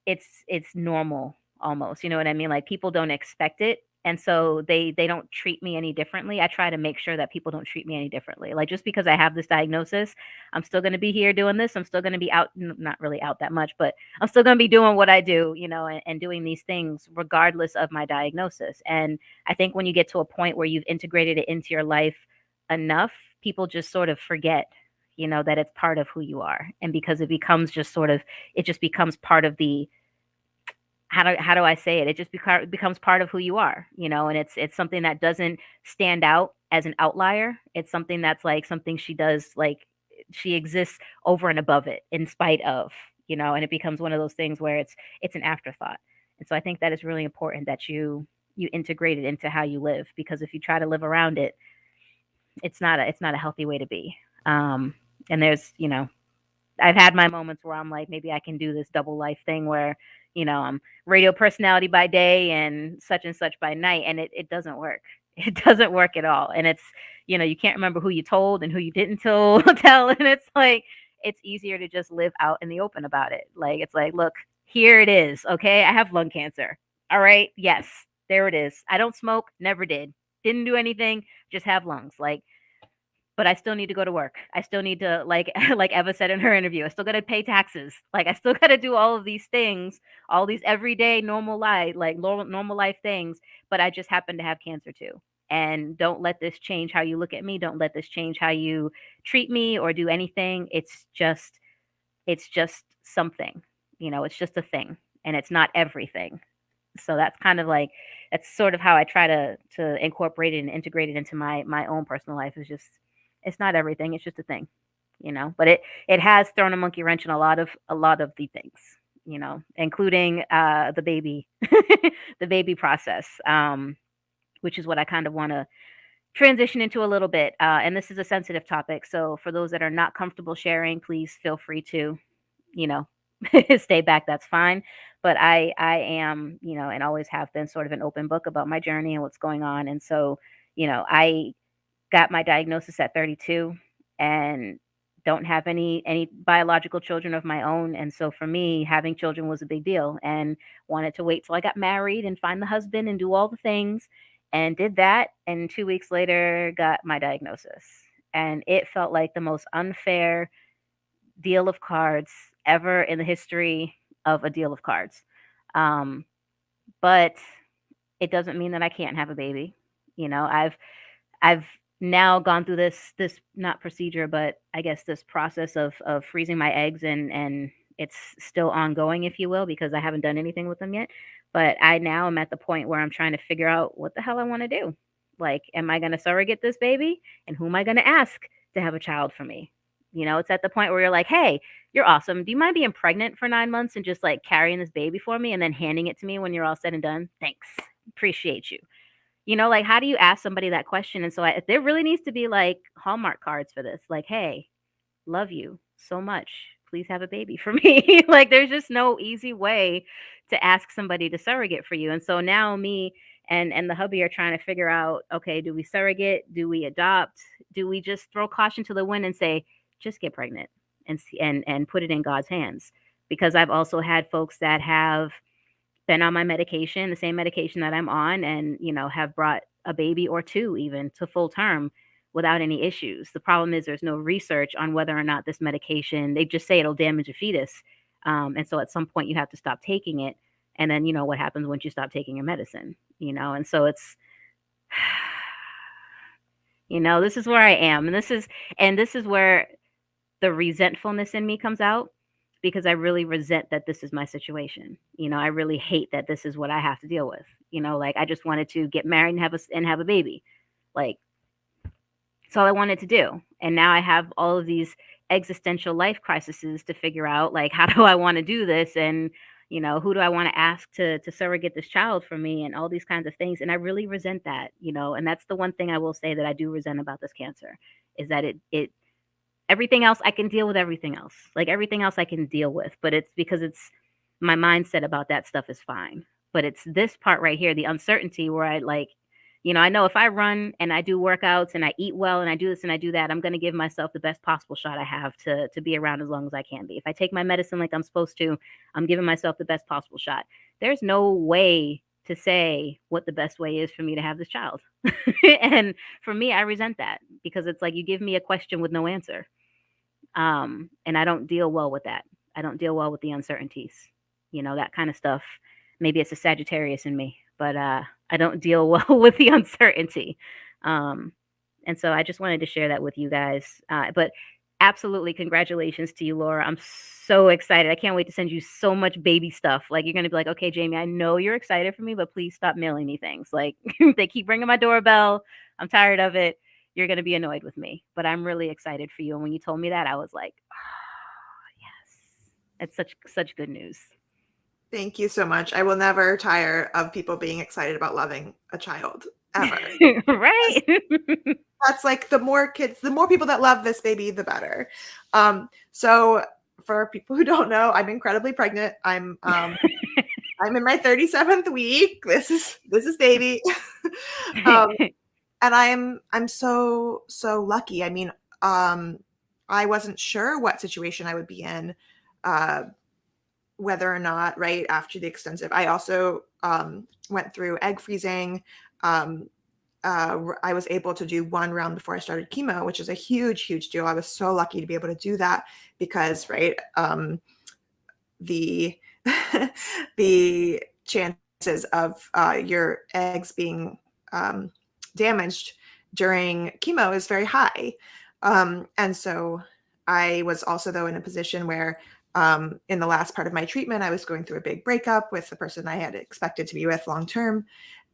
it's normal almost, you know what I mean? Like people don't expect it. And so they don't treat me any differently. I try to make sure that people don't treat me any differently. Like just because I have this diagnosis, I'm still going to be here doing this. I'm still going to be out, not really out that much, but I'm still going to be doing what I do, and doing these things regardless of my diagnosis. And I think when you get to a point where you've integrated it into your life enough, people just sort of forget, that it's part of who you are. And because it becomes just it just becomes part of the, how do I say it? It just becomes part of who you are, and it's something that doesn't stand out as an outlier. It's something that's like something she does, like she exists over and above it in spite of, and it becomes one of those things where it's an afterthought. And so I think that is really important that you integrate it into how you live, because if you try to live around it, it's not a healthy way to be. And there's, I've had my moments where I'm like, maybe I can do this double life thing where, I'm radio personality by day and such by night. And it doesn't work. It doesn't work at all. And it's, you can't remember who you told and who you didn't tell. And it's like, it's easier to just live out in the open about it. Like, it's like, look, here it is. Okay. I have lung cancer. All right. Yes, there it is. I don't smoke. Never did. Didn't do anything. Just have lungs. Like, but I still need to go to work. I still need to, like Eva said in her interview, I still got to pay taxes. Like I still got to do all of these things, all these everyday normal life things. But I just happen to have cancer too. And don't let this change how you look at me. Don't let this change how you treat me or do anything. It's just something, it's just a thing, and it's not everything. So that's kind of like, that's sort of how I try to incorporate it and integrate it into my own personal life. Is just, it's not everything. It's just a thing, but it has thrown a monkey wrench in a lot of the things, including the baby, the baby process, which is what I kind of want to transition into a little bit. And this is a sensitive topic. So for those that are not comfortable sharing, please feel free to, stay back. That's fine. But I am, and always have been sort of an open book about my journey and what's going on. And so, I got my diagnosis at 32 and don't have any biological children of my own. And so for me, having children was a big deal, and wanted to wait till I got married and find the husband and do all the things, and did that. And 2 weeks later, got my diagnosis. And it felt like the most unfair deal of cards ever in the history of a deal of cards. But it doesn't mean that I can't have a baby. I've now gone through this not procedure, but I guess this process of freezing my eggs, and it's still ongoing, if you will, because I haven't done anything with them yet. But I now am at the point where I'm trying to figure out what the hell I want to do. Like, am I going to surrogate this baby? And who am I going to ask to have a child for me? It's at the point where you're like, hey, you're awesome. Do you mind being pregnant for 9 months and just like carrying this baby for me and then handing it to me when you're all said and done? Thanks. Appreciate you. Like, how do you ask somebody that question? And so there really needs to be like Hallmark cards for this. Like, hey, love you so much. Please have a baby for me. Like, there's just no easy way to ask somebody to surrogate for you. And so now me and the hubby are trying to figure out, okay, do we surrogate? Do we adopt? do we just throw caution to the wind and say, just get pregnant and put it in God's hands? Because I've also had folks that have been on my medication, the same medication that I'm on, and, have brought a baby or two even to full term without any issues. The problem is there's no research on whether or not this medication, they just say it'll damage a fetus. And so at some point you have to stop taking it. And then, what happens once you stop taking your medicine, and so it's, this is where I am. And this is where the resentfulness in me comes out, because I really resent that this is my situation. I really hate that this is what I have to deal with. Like, I just wanted to get married and have a baby. Like, that's all I wanted to do. And now I have all of these existential life crises to figure out, like, how do I want to do this? And, who do I want to ask to surrogate this child for me, and all these kinds of things. And I really resent that, and that's the one thing I will say that I do resent about this cancer, is that it everything else I can deal with, everything else. Like, everything else I can deal with, but it's because it's my mindset about that stuff is fine. But it's this part right here, the uncertainty, where I I know if I run and I do workouts and I eat well and I do this and I do that, I'm going to give myself the best possible shot I have to be around as long as I can be. If I take my medicine like I'm supposed to, I'm giving myself the best possible shot. There's no way to say what the best way is for me to have this child. And for me, I resent that, because it's like you give me a question with no answer. And I don't deal well with that. I don't deal well with the uncertainties, that kind of stuff. Maybe it's a Sagittarius in me, but I don't deal well with the uncertainty. And so I just wanted to share that with you guys. But absolutely, congratulations to you, Laura. I'm so excited. I can't wait to send you so much baby stuff. Like, you're going to be like, okay, Jaymie, I know you're excited for me, but please stop mailing me things. Like, they keep ringing my doorbell. I'm tired of it. You're going to be annoyed with me, but I'm really excited for you. And when you told me that, I was like, oh, yes, it's such good news. Thank you so much. I will never tire of people being excited about loving a child, ever. Right? That's like, the more kids, the more people that love this baby, the better. So for people who don't know, I'm incredibly pregnant. I'm in my 37th week. This is baby. And I'm so lucky. I mean, I wasn't sure what situation I would be in, whether or not, right after the extensive. I also went through egg freezing. I was able to do one round before I started chemo, which is a huge deal. I was so lucky to be able to do that, because, right, the the chances of your eggs being damaged during chemo is very high. And so I was also, though, in a position where in the last part of my treatment, I was going through a big breakup with the person I had expected to be with long term.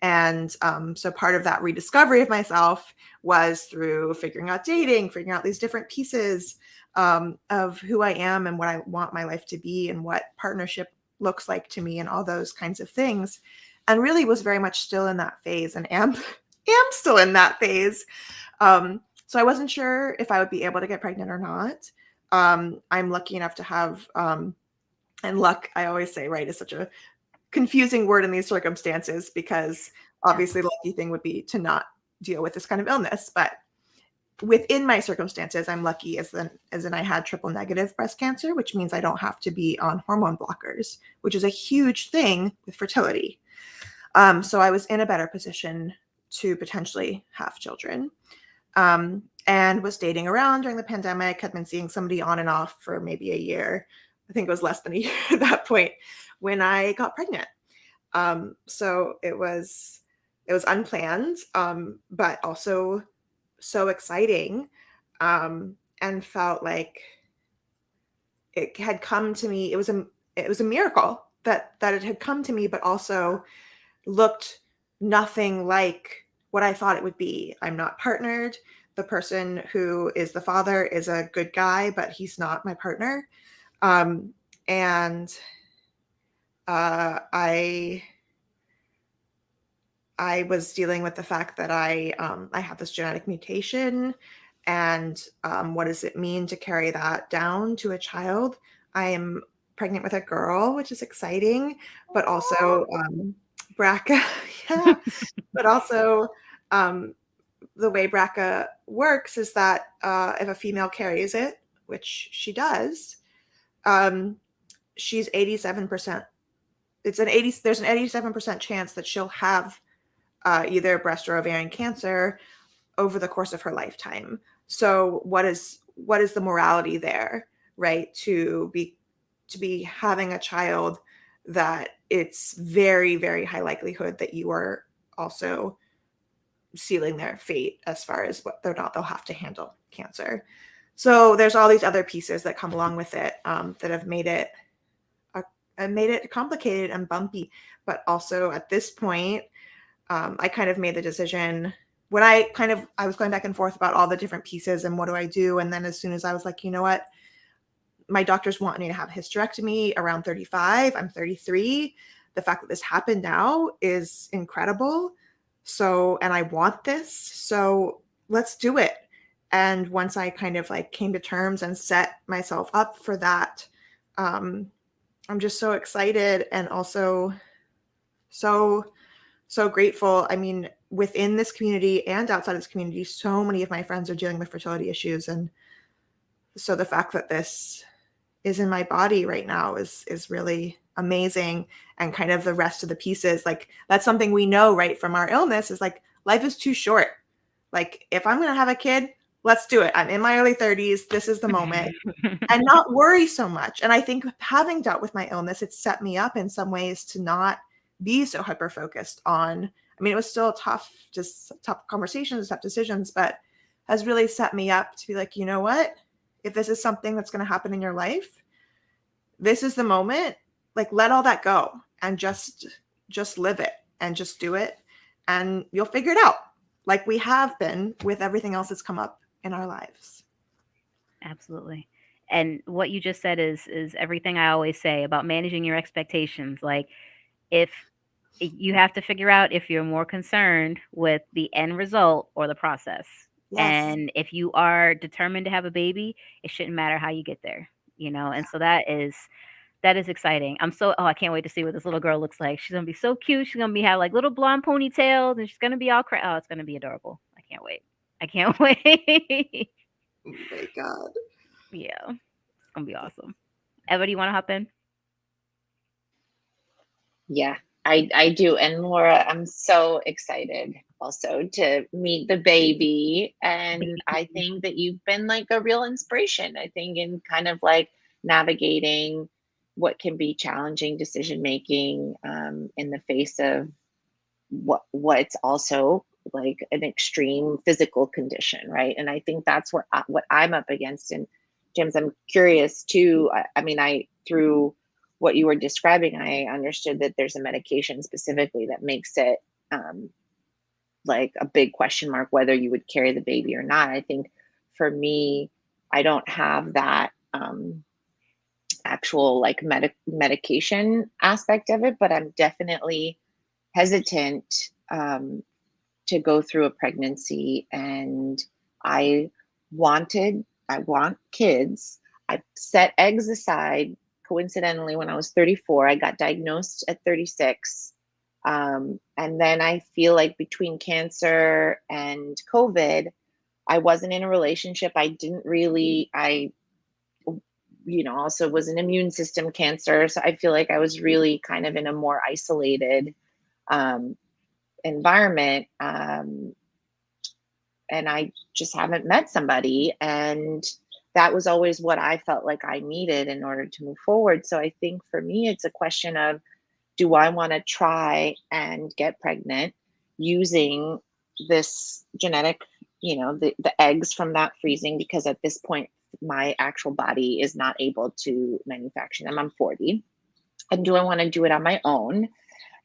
And so part of that rediscovery of myself was through figuring out dating, figuring out these different pieces of who I am and what I want my life to be and what partnership looks like to me and all those kinds of things. And really was very much still in that phase, and am still in that phase. So I wasn't sure if I would be able to get pregnant or not. I'm lucky enough to have, and luck, I always say, right, is such a confusing word in these circumstances, because obviously the lucky thing would be to not deal with this kind of illness. But within my circumstances, I'm lucky as in I had triple negative breast cancer, which means I don't have to be on hormone blockers, which is a huge thing with fertility. So I was in a better position to potentially have children. And was dating around during the pandemic, had been seeing somebody on and off for maybe a year. I think it was less than a year at that point when I got pregnant. So it was unplanned, but also so exciting, and felt like it had come to me. It was a miracle that it had come to me, but also looked nothing like what I thought it would be. I'm not partnered. The person who is the father is a good guy, but he's not my partner. And I was dealing with the fact that I have this genetic mutation, and what does it mean to carry that down to a child? I am pregnant with a girl, which is exciting, but also BRCA, yeah, but also the way BRCA works is that if a female carries it, which she does, she's 87%. There's an 87% chance that she'll have either breast or ovarian cancer over the course of her lifetime. So what is the morality there, right? To be having a child that it's very, very high likelihood that you are also sealing their fate as far as whether or not they'll have to handle cancer. So there's all these other pieces that come along with it that have made it complicated and bumpy. But also at this point, I kind of made the decision when I was going back and forth about all the different pieces and what do I do. And then as soon as I was like, you know what, my doctors want me to have a hysterectomy around 35. I'm 33. The fact that this happened now is incredible. So, and I want this, so let's do it. And once I kind of like came to terms and set myself up for that, I'm just so excited and also so grateful. I mean, within this community and outside of this community, so many of my friends are dealing with fertility issues. And so the fact that this is in my body right now is really amazing. And kind of the rest of the pieces, like that's something we know, right, from our illness, is like life is too short. Like if I'm going to have a kid, let's do it. I'm in my early 30s. This is the moment. And not worry so much. And I think having dealt with my illness, it set me up in some ways to not be so hyper focused on, I mean, it was still tough conversations, tough decisions, but has really set me up to be like, you know what, if this is something that's going to happen in your life, this is the moment. Like, let all that go and just live it and just do it. And you'll figure it out, like we have been with everything else that's come up in our lives. Absolutely. And what you just said is everything I always say about managing your expectations. Like, if you have to figure out if you're more concerned with the end result or the process. Yes. And if you are determined to have a baby, it shouldn't matter how you get there, you know? And so that is exciting. I can't wait to see what this little girl looks like. She's going to be so cute. She's going to have like little blonde ponytails and she's going to be all oh, it's going to be adorable. I can't wait. Oh my God. Yeah. It's going to be awesome. Eva, do you want to hop in? Yeah, I do. And Laura, I'm so excited also to meet the baby. And I think that you've been like a real inspiration, I think, in kind of like navigating what can be challenging decision making in the face of what's also like an extreme physical condition, right? And I think that's what I'm up against. And James, I'm curious too. I mean, through what you were describing, I understood that there's a medication specifically that makes it like a big question mark whether you would carry the baby or not. I think for me, I don't have that actual like medication aspect of it, but I'm definitely hesitant to go through a pregnancy. And I want kids. I set eggs aside. Coincidentally, when I was 34, I got diagnosed at 36. And then I feel like between cancer and COVID, I wasn't in a relationship. I also was an immune system cancer. So I feel like I was really kind of in a more isolated environment. And I just haven't met somebody. And that was always what I felt like I needed in order to move forward. So I think for me, it's a question of, do I want to try and get pregnant using this genetic, the eggs from that freezing, because at this point, my actual body is not able to manufacture them. I'm 40. And do I want to do it on my own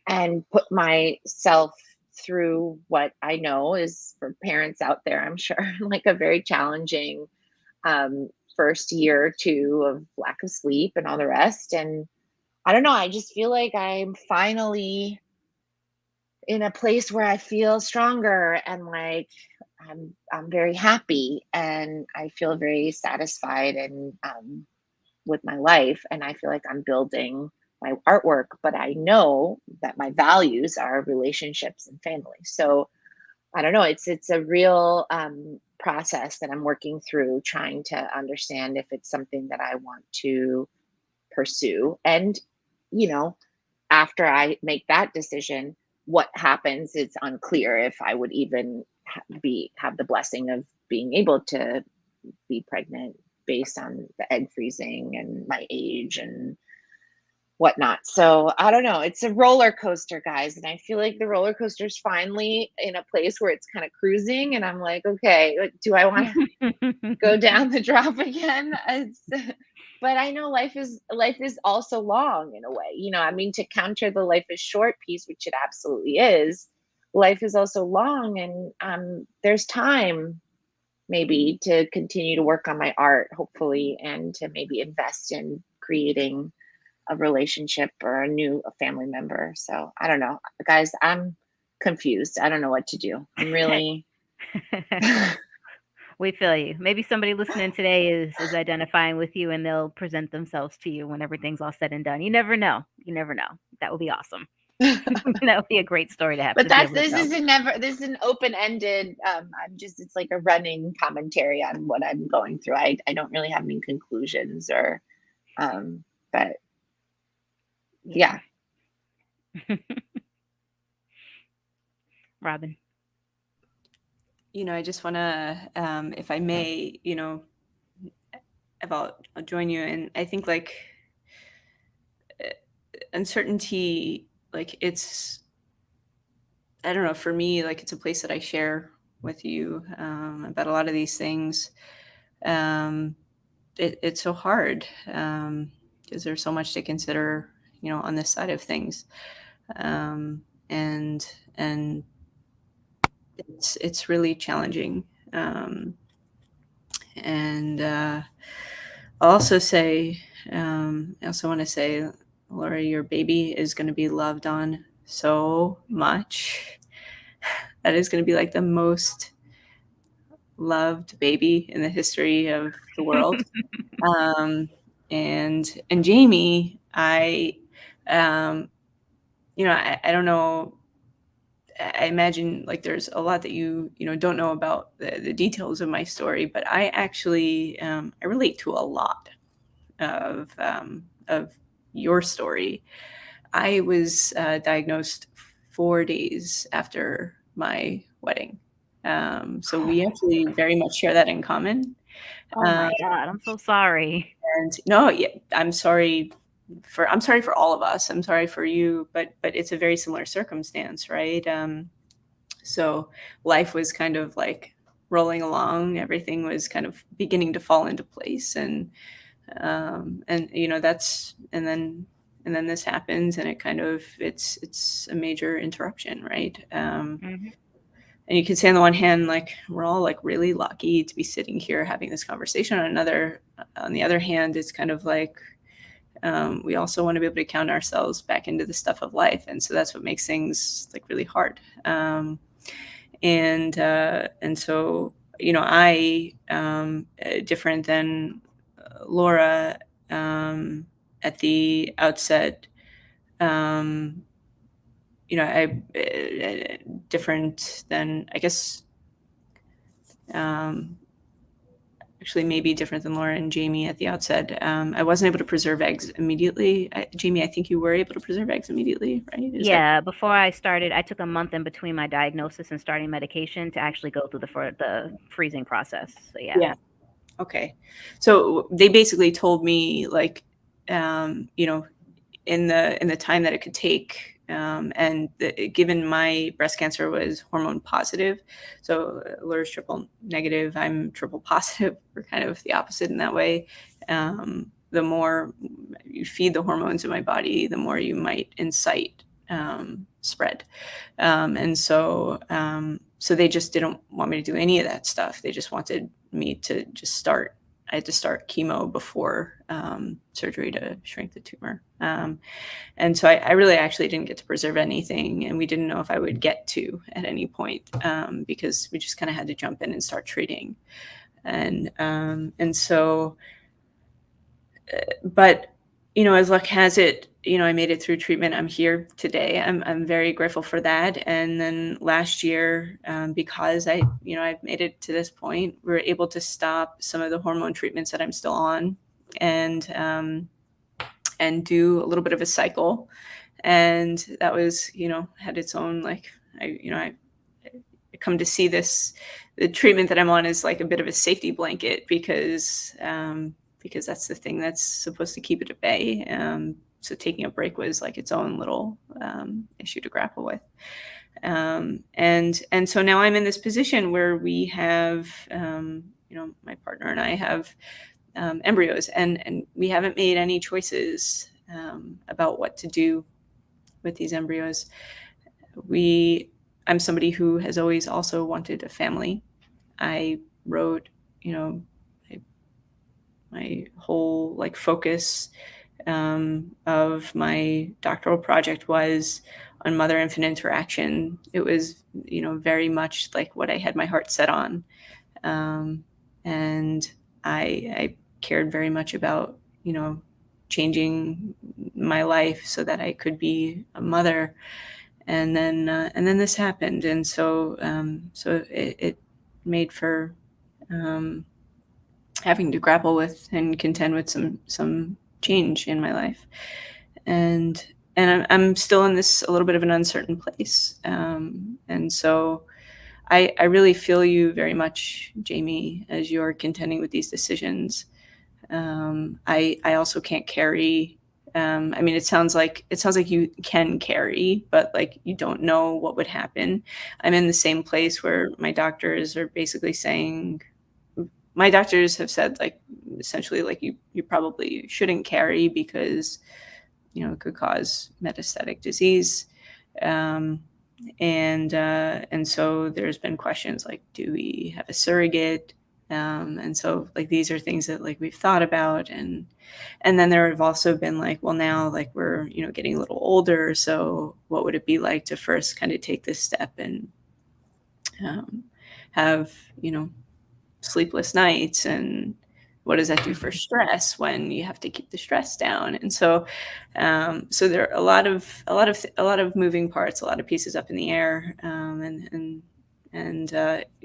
and put myself through what I know is, for parents out there, I'm sure, like a very challenging first year or two of lack of sleep and all the rest. And I don't know, I just feel like I'm finally in a place where I feel stronger and like I'm very happy and I feel very satisfied and with my life. And I feel like I'm building my artwork, but I know that my values are relationships and family. So I don't know. It's a real process that I'm working through, trying to understand if it's something that I want to pursue. And, you know, after I make that decision, what happens, it's unclear if I would even have the blessing of being able to be pregnant based on the egg freezing and my age and whatnot. So I don't know. It's a roller coaster, guys. And I feel like the roller coaster is finally in a place where it's kind of cruising. And I'm like, okay, do I want to go down the drop again? But I know life is also long in a way. I mean, to counter the life is short piece, which it absolutely is, life is also long, and there's time maybe to continue to work on my art, hopefully, and to maybe invest in creating a relationship or a family member. So I don't know, guys. I'm confused. I don't know what to do. I'm really. We feel you. Maybe somebody listening today is identifying with you, and they'll present themselves to you when everything's all said and done. You never know. You never know. That would be awesome. That would be a great story to have But to be able to this tell. is an open-ended. It's like a running commentary on what I'm going through. I don't really have any conclusions or, but yeah. Robin. I just want to, if I may, I'll join you. And I think like uncertainty, like I don't know, for me, like it's a place that I share with you about a lot of these things. It's so hard because there's so much to consider, on this side of things. And it's really challenging. And I'll also say, I also want to say, Laura, your baby is going to be loved on so much. That is going to be like the most loved baby in the history of the world. And Jaymie, I don't know. I imagine like there's a lot that you don't know about the details of my story, but I actually I relate to a lot of your story. I was diagnosed 4 days after my wedding, so we actually very much share that in common. Oh my God, I'm so sorry. And no, yeah, I'm sorry for all of us. I'm sorry for you, but it's a very similar circumstance, right? So life was kind of like rolling along. Everything was kind of beginning to fall into place, and that's and then this happens, and it kind of it's a major interruption, right? Mhm. And you can say on the one hand, like we're all like really lucky to be sitting here having this conversation. On the other hand, it's kind of like we also want to be able to count ourselves back into the stuff of life, and so that's what makes things like really hard. And so I different than Laura at the outset. I different than I guess. Actually, maybe different than Laura and Jaymie at the outset. I wasn't able to preserve eggs immediately. Jaymie, I think you were able to preserve eggs immediately, right? Yeah, before I started, I took a month in between my diagnosis and starting medication to actually go through the freezing process. So yeah. Yeah. Okay. So they basically told me like, in the time that it could take, and given my breast cancer was hormone positive, so Laura's triple negative, I'm triple positive. We're kind of the opposite in that way. The more you feed the hormones in my body, the more you might incite spread. And so they just didn't want me to do any of that stuff. They just wanted me to just start. I had to start chemo before surgery to shrink the tumor. And so I really actually didn't get to preserve anything, and we didn't know if I would get to at any point because we just kind of had to jump in and start treating. And so, but as luck has it, I made it through treatment. I'm here today. I'm very grateful for that. And then last year, because I've made it to this point, we were able to stop some of the hormone treatments that I'm still on, and do a little bit of a cycle. And that was, had its own, like, I come to see the treatment that I'm on is like a bit of a safety blanket, because that's the thing that's supposed to keep it at bay. So taking a break was like its own little issue to grapple with. And so now I'm in this position where we have, my partner and I have embryos, and we haven't made any choices about what to do with these embryos. I'm somebody who has always also wanted a family. I wrote, my whole like focus of my doctoral project was on mother-infant interaction. It was, very much like what I had my heart set on. And I cared very much about, changing my life so that I could be a mother. And then this happened. And so it made for having to grapple with and contend with some change in my life. And I'm still in this a little bit of an uncertain place. And so I really feel you very much, Jaymie, as you're contending with these decisions. I also can't carry. It sounds like you can carry, but like you don't know what would happen. I'm in the same place where my doctors are basically saying, my doctors have said, like, essentially, like, you probably shouldn't carry because, it could cause metastatic disease. And so there's been questions like, do we have a surrogate? And so like, these are things that like we've thought about. And then there have also been like, well, now like we're, getting a little older. So what would it be like to first kind of take this step and have, sleepless nights, and what does that do for stress when you have to keep the stress down? And so there are a lot of moving parts, a lot of pieces up in the air. And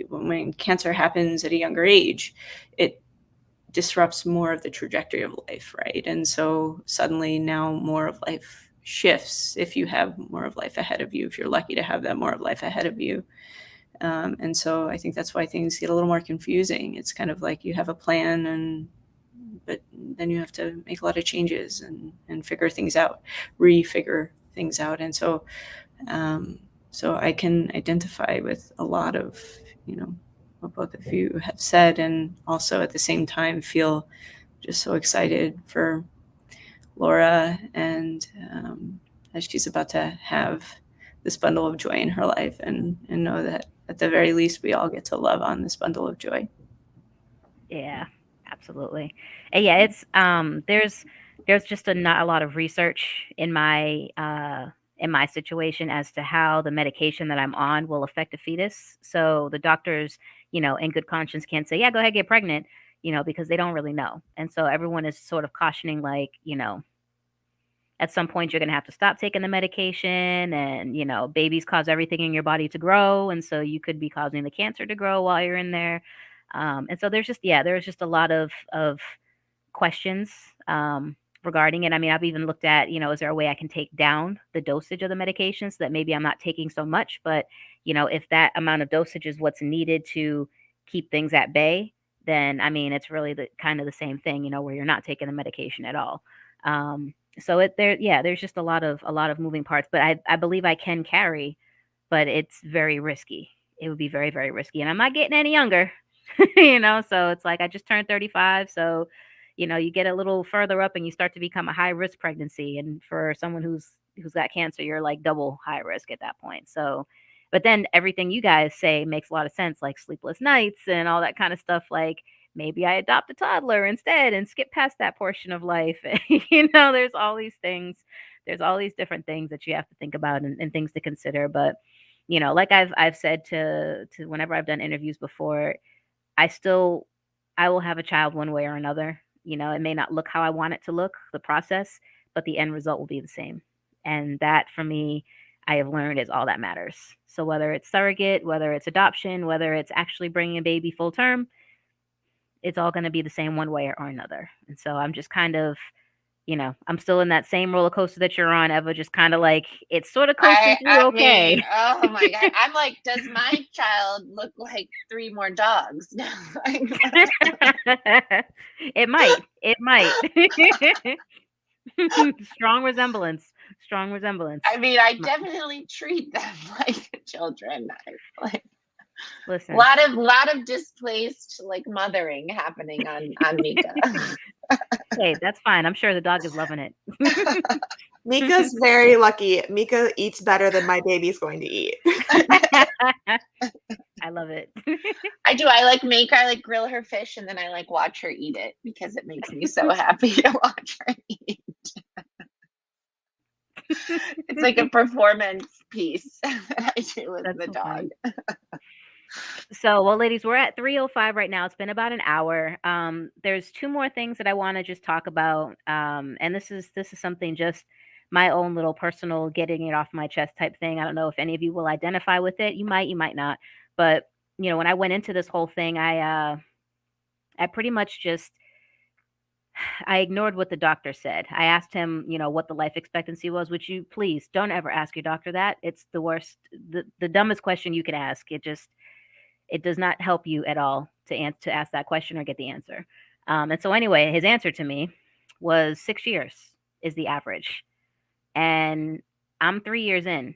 when cancer happens at a younger age, it disrupts more of the trajectory of life, right? And so suddenly now more of life shifts if you have more of life ahead of you, if you're lucky to have that more of life ahead of you. And so I think that's why things get a little more confusing. It's kind of like you have a plan, but then you have to make a lot of changes and figure things out, refigure things out. And so I can identify with a lot of, what both of you have said, and also at the same time feel just so excited for Laura, and as she's about to have this bundle of joy in her life, and know that at the very least we all get to love on this bundle of joy. Yeah, absolutely. And yeah, it's there's just not a lot of research in my situation as to how the medication that I'm on will affect a fetus. So the doctors, in good conscience can't say, yeah, go ahead, get pregnant, because they don't really know. And so everyone is sort of cautioning, like, at some point you're going to have to stop taking the medication, and babies cause everything in your body to grow, and so you could be causing the cancer to grow while you're in there. And so there's just a lot of questions regarding it. I mean, I've even looked at, is there a way I can take down the dosage of the medication so that maybe I'm not taking so much? But if that amount of dosage is what's needed to keep things at bay, then I mean, it's really the same thing, where you're not taking the medication at all. So there's just a lot of moving parts, but I believe I can carry, but it's very risky. It would be very, very risky, and I'm not getting any younger, so it's like I just turned 35. So, you get a little further up and you start to become a high risk pregnancy. And for someone who's got cancer, you're like double high risk at that point. So, but then everything you guys say makes a lot of sense, like sleepless nights and all that kind of stuff. Like, maybe I adopt a toddler instead and skip past that portion of life. There's all these things. There's all these different things that you have to think about, and things to consider. But, like I've said to whenever I've done interviews before, I will have a child one way or another. You know, it may not look how I want it to look, the process, but the end result will be the same. And that for me, I have learned is all that matters. So whether it's surrogate, whether it's adoption, whether it's actually bringing a baby full term, it's all going to be the same one way or another. And so I'm just kind of, you know, I'm still in that same roller coaster that you're on, Eva, just kind of like it's sort of coasting through okay. Mean, oh my God. I'm like, does my child look like 3 more dogs? It might. Strong resemblance. I mean, I definitely treat them like children. Like, listen, a lot of displaced like mothering happening on Mika. Hey, that's fine. I'm sure the dog is loving it. Mika's very lucky. Mika eats better than my baby's going to eat. I love it. I do. I like grill her fish and then I like watch her eat it because it makes me so happy to watch her eat. It's like a performance piece that I do with the dog. So, well, ladies, we're at 3:05 right now. It's been about an hour. There's 2 more things that I want to just talk about. And this is something just my own little personal getting it off my chest type thing. I don't know if any of you will identify with it. You might not. But, you know, when I went into this whole thing, I pretty much just I ignored what the doctor said. I asked him, you know, what the life expectancy was, which you please don't ever ask your doctor that. It's the worst, the dumbest question you could ask. It does not help you at all to ask that question or get the answer. And so anyway, his answer to me was 6 years is the average. And I'm 3 years in.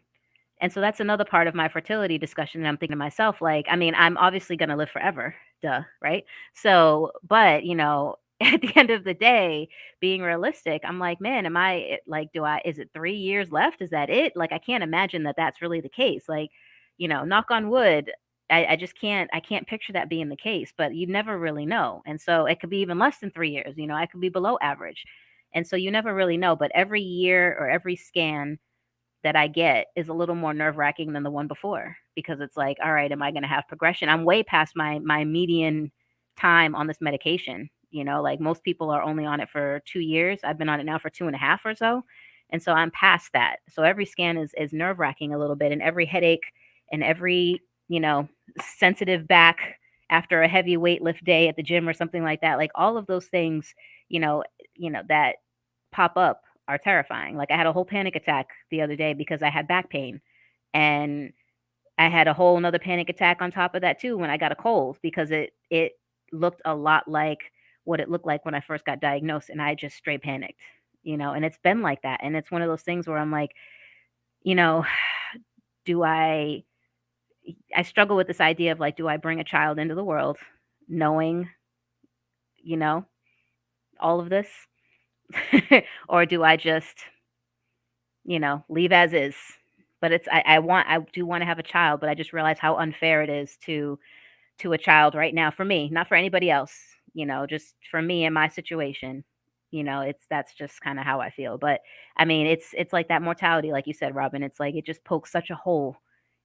And so that's another part of my fertility discussion. And I'm thinking to myself, like, I mean, I'm obviously going to live forever. Duh. Right. So, but, you know, at the end of the day, being realistic, I'm like, man, is it 3 years left? Is that it? Like, I can't imagine that that's really the case. Like, you know, knock on wood, I just can't picture that being the case, but you never really know. And so it could be even less than 3 years, you know, I could be below average. And so you never really know, but every year or every scan that I get is a little more nerve-wracking than the one before, because it's like, all right, am I going to have progression? I'm way past my median time on this medication. You know, like most people are only on it for 2 years. I've been on it now for 2.5 or so. And so I'm past that. So every scan is nerve-wracking a little bit, and every headache and every, you know, sensitive back after a heavy weight lift day at the gym or something like that. Like all of those things, you know, that pop up are terrifying. Like I had a whole panic attack the other day because I had back pain, and I had a whole nother panic attack on top of that too when I got a cold, because it looked a lot like what it looked like when I first got diagnosed, and I just straight panicked, you know. And it's been like that. And it's one of those things where I'm like, you know, I struggle with this idea of like, do I bring a child into the world knowing, you know, all of this? Or do I just, you know, leave as is? But I do want to have a child, but I just realize how unfair it is to a child right now, for me, not for anybody else, you know, just for me and my situation. You know, that's just kind of how I feel. But I mean, it's like that mortality, like you said, Robin. It's like it just pokes such a hole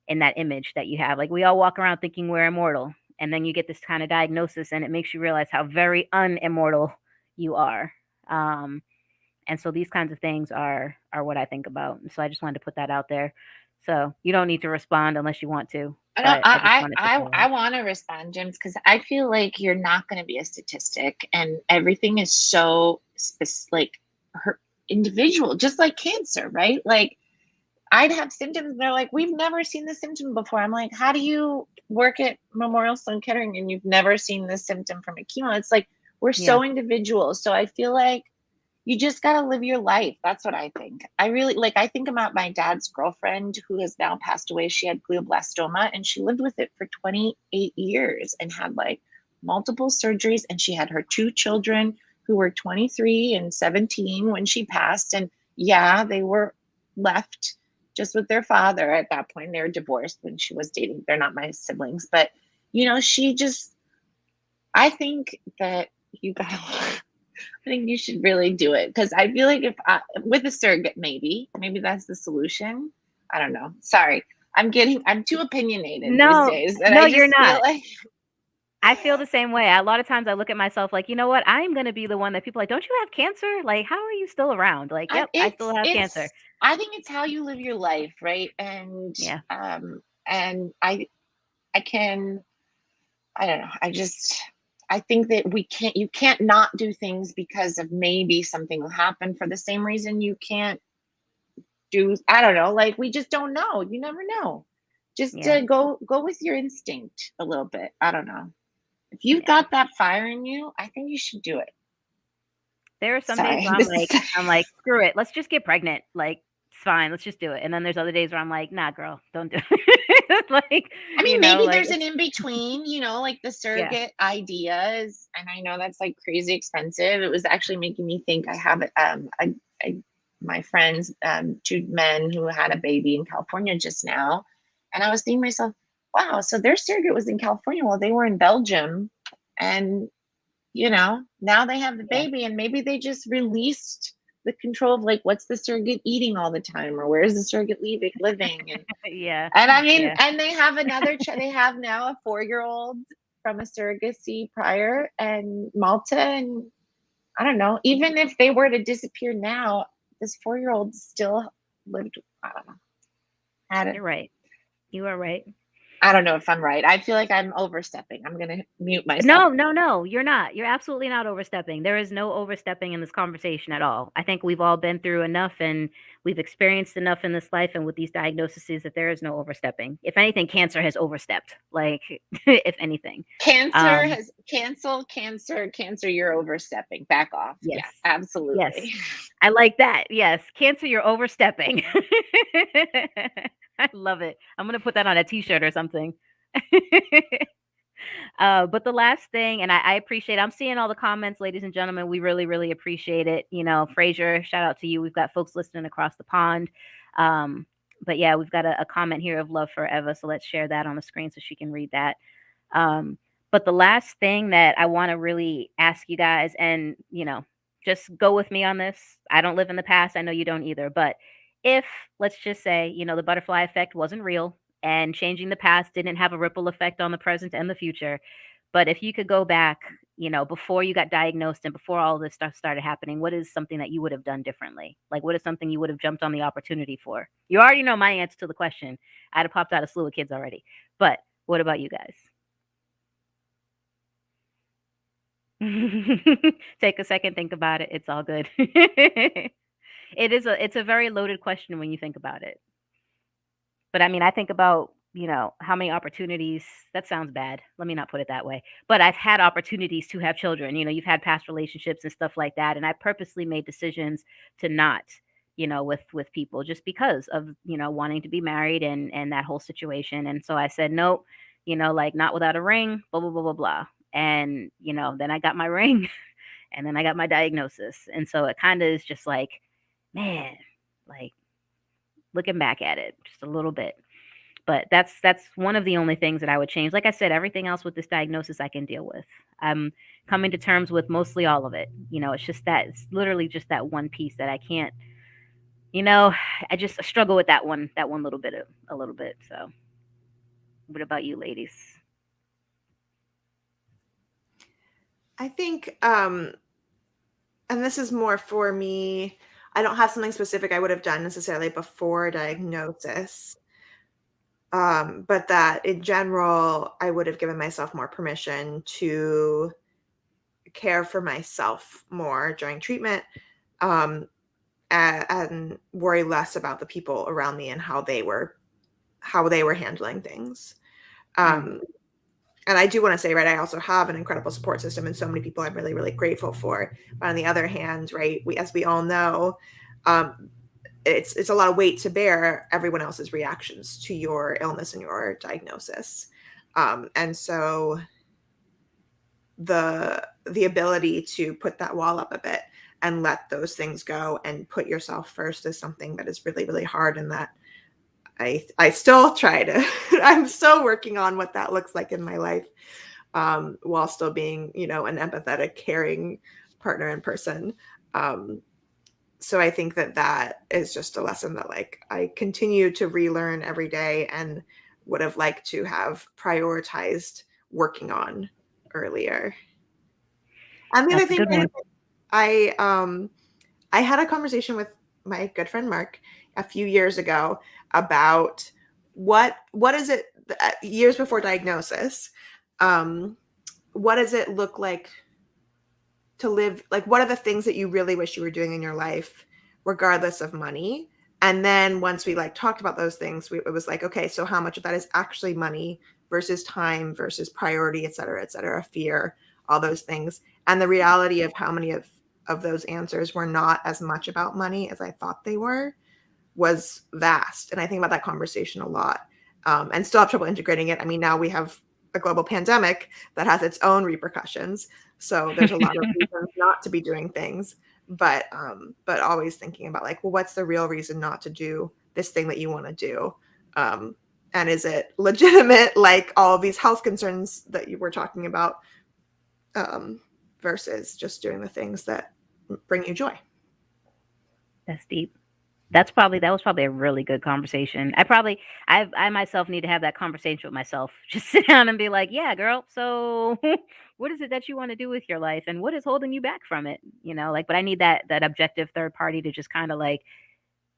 in that image that you have. Like we all walk around thinking we're immortal, and then you get this kind of diagnosis, and it makes you realize how very unimmortal you are. And so these kinds of things are what I think about. So I just wanted to put that out there. So you don't need to respond unless you want to. I want to respond, James, because I feel like you're not going to be a statistic, and everything is so like individual, just like cancer, right? Like I'd have symptoms, and they're like, we've never seen this symptom before. I'm like, how do you work at Memorial Sloan Kettering and you've never seen this symptom from a chemo? It's like we're so individual. So I feel like you just got to live your life. That's what I think. I think about my dad's girlfriend who has now passed away. She had glioblastoma, and she lived with it for 28 years and had like multiple surgeries. And she had her 2 children who were 23 and 17 when she passed. And yeah, they were left just with their father at that point. They were divorced when she was dating. They're not my siblings, but you know, I think that I think you should really do it, because I feel like with a surrogate, maybe that's the solution. I don't know. Sorry, I'm too opinionated these days. And no, I just you're not. Feel like I feel the same way. A lot of times I look at myself like, you know what? I'm going to be the one that people are like, don't you have cancer? Like, how are you still around? Like, yep, I still have cancer. I think it's how you live your life, right? And Yeah. and I can, I don't know. I think that you can't not do things because of maybe something will happen for the same reason you can't do, I don't know, like we just don't know. You never know. Just Yeah. go with your instinct a little bit. I don't know. If you've Yeah. got that fire in you, I think you should do it. There are some Sorry, days where I'm like, screw it. Let's just get pregnant. Like, it's fine. Let's just do it. And then there's other days where I'm like, nah, girl, don't do it. Like, I mean, you know, maybe like, there's an in between, like the yeah. surrogate ideas, and I know that's like crazy expensive. It was actually making me think. I have my friends, two men who had a baby in California just now, and I was thinking to myself, wow, so their surrogate was in California while they were in Belgium, and now they have the Yeah. baby, and maybe they just released the control of like what's the surrogate eating all the time, or where's the surrogate living, and Yeah. I mean, Yeah. and they have another they have now a 4-year-old from a surrogacy prior in Malta, and I don't know, even if they were to disappear now, this 4-year-old still lived. I don't know. Had it. You're right. You are right. I don't know if I'm right. I feel like I'm overstepping. I'm gonna mute myself. No, you're not. You're absolutely not overstepping. There is no overstepping in this conversation at all. I think we've all been through enough and we've experienced enough in this life and with these diagnoses that there is no overstepping. If anything, cancer has overstepped. Like, if anything. Cancer has cancer. You're overstepping. Back off. Yes. Yeah, absolutely. Yes. I like that. Yes. Cancer, you're overstepping. I love it. I'm going to put that on a t-shirt or something. But the last thing, and I appreciate, I'm seeing all the comments, ladies and gentlemen. We really, really appreciate it. Fraser, shout out to you. We've got folks listening across the pond. But yeah, we've got a comment here of love forever. So let's share that on the screen so she can read that. But the last thing that I want to really ask you guys, and, just go with me on this. I don't live in the past. I know you don't either. But if, let's just say, the butterfly effect wasn't real and changing the past didn't have a ripple effect on the present and the future, but if you could go back, before you got diagnosed and before all this stuff started happening, what is something that you would have done differently? Like, what is something you would have jumped on the opportunity for? You already know my answer to the question. I'd have popped out a slew of kids already. But what about you guys? Take a second, think about it. It's all good. It's a very loaded question when you think about it. But I mean, I think about, how many opportunities, that sounds bad. Let me not put it that way. But I've had opportunities to have children. You've had past relationships and stuff like that. And I purposely made decisions to not, with people just because of, wanting to be married and that whole situation. And so I said, nope, like not without a ring, blah, blah, blah, blah, blah. And, then I got my ring and then I got my diagnosis. And so it kind of is just like, man, like looking back at it just a little bit. But that's one of the only things that I would change. Like I said, everything else with this diagnosis I can deal with. I'm coming to terms with mostly all of it. It's literally just that one piece that I can't, I just struggle with that one little bit, a little bit. So what about you ladies? I think, and this is more for me, I don't have something specific I would have done necessarily before diagnosis, but that in general, I would have given myself more permission to care for myself more during treatment, and worry less about the people around me and how they were handling things. And I do want to say, right, I also have an incredible support system and so many people I'm really, really grateful for. But on the other hand, right, as we all know, it's a lot of weight to bear everyone else's reactions to your illness and your diagnosis. And so the ability to put that wall up a bit and let those things go and put yourself first is something that is really, really hard, and that I still try to, I'm still working on what that looks like in my life, while still being, an empathetic, caring partner and person. So I think that is just a lesson that I continue to relearn every day and would have liked to have prioritized working on earlier. And the That's other a thing, good one. I had a conversation with my good friend Mark a few years ago about what is it years before diagnosis. What does it look like to live? Like, what are the things that you really wish you were doing in your life, regardless of money? And then once we like talked about those things, it was like, okay, so how much of that is actually money versus time versus priority, et cetera, fear, all those things. And the reality of how many of those answers were not as much about money as I thought they were was vast. And I think about that conversation a lot, and still have trouble integrating it. I mean, now we have a global pandemic that has its own repercussions. So there's a lot of reasons not to be doing things, but always thinking about like, well, what's the real reason not to do this thing that you want to do? And is it legitimate, like all of these health concerns that you were talking about, versus just doing the things that bring you joy? That's deep. That was probably a really good conversation. I myself need to have that conversation with myself. Just sit down and be like, yeah, girl, so what is it that you want to do with your life and what is holding you back from it? Like, but I need that objective third party to just kind of like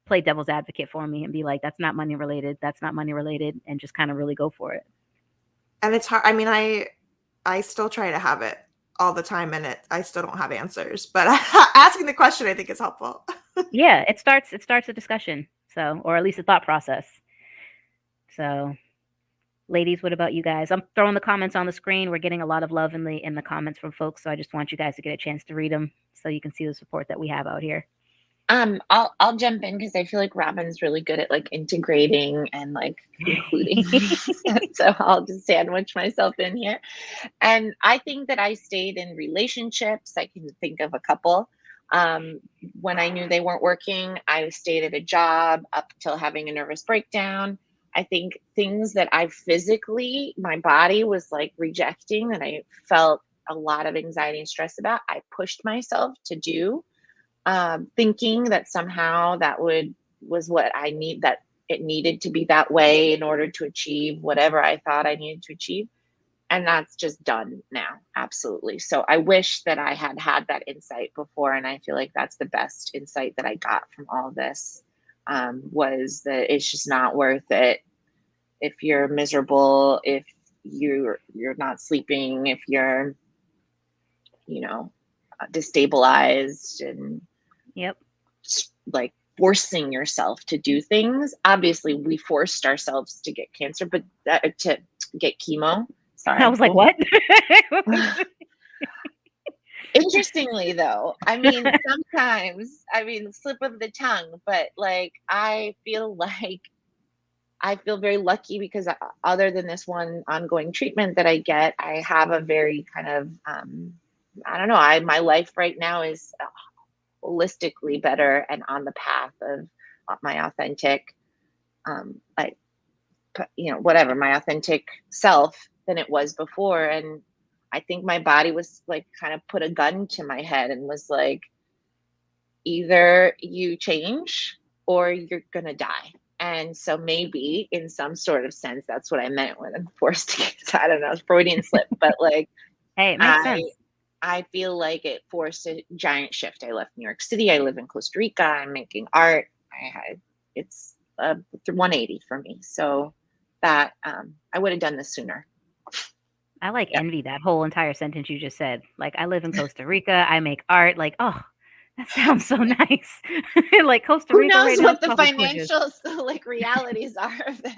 play devil's advocate for me and be like, that's not money related. That's not money related. And just kind of really go for it. And it's hard. I mean, I still try to have it all the time, and I still don't have answers, but asking the question, I think, is helpful. Yeah, it starts a discussion. So, or at least a thought process. So, ladies, what about you guys? I'm throwing the comments on the screen. We're getting a lot of love in the comments from folks, so I just want you guys to get a chance to read them so you can see the support that we have out here. I'll jump in because I feel like Robin's really good at like integrating and like including things. So I'll just sandwich myself in here. And I think that I stayed in relationships. I can think of a couple. When I knew they weren't working, I stayed at a job up till having a nervous breakdown. I think things that I physically, my body was like rejecting, that I felt a lot of anxiety and stress about, I pushed myself to do, thinking that somehow that was what I need, that it needed to be that way in order to achieve whatever I thought I needed to achieve. And that's just done now. Absolutely. So I wish that I had had that insight before. And I feel like that's the best insight that I got from all this, was that it's just not worth it. If you're miserable, if you're not sleeping, if you're, destabilized and Yep. like forcing yourself to do things. Obviously, we forced ourselves to get cancer, but to get chemo. Sorry, I was like, what? Interestingly, though, I mean, sometimes, slip of the tongue, but like, I feel very lucky because other than this one ongoing treatment that I get, I have a very kind of, I don't know, my life right now is holistically better and on the path of my authentic, whatever, my authentic self than it was before. And I think my body was like kind of put a gun to my head and was like, either you change or you're going to die. And so maybe in some sort of sense, that's what I meant when I'm forced to get, I don't know, it's Freudian slip, but like, hey, it makes sense. I feel like it forced a giant shift. I left New York City. I live in Costa Rica. I'm making art. It's a 180 for me. So that I would have done this sooner. I like envy that whole entire sentence you just said. Like, I live in Costa Rica. I make art. Like, oh, that sounds so nice. Like Costa Rica. Who knows right what now, the financial like realities are of this?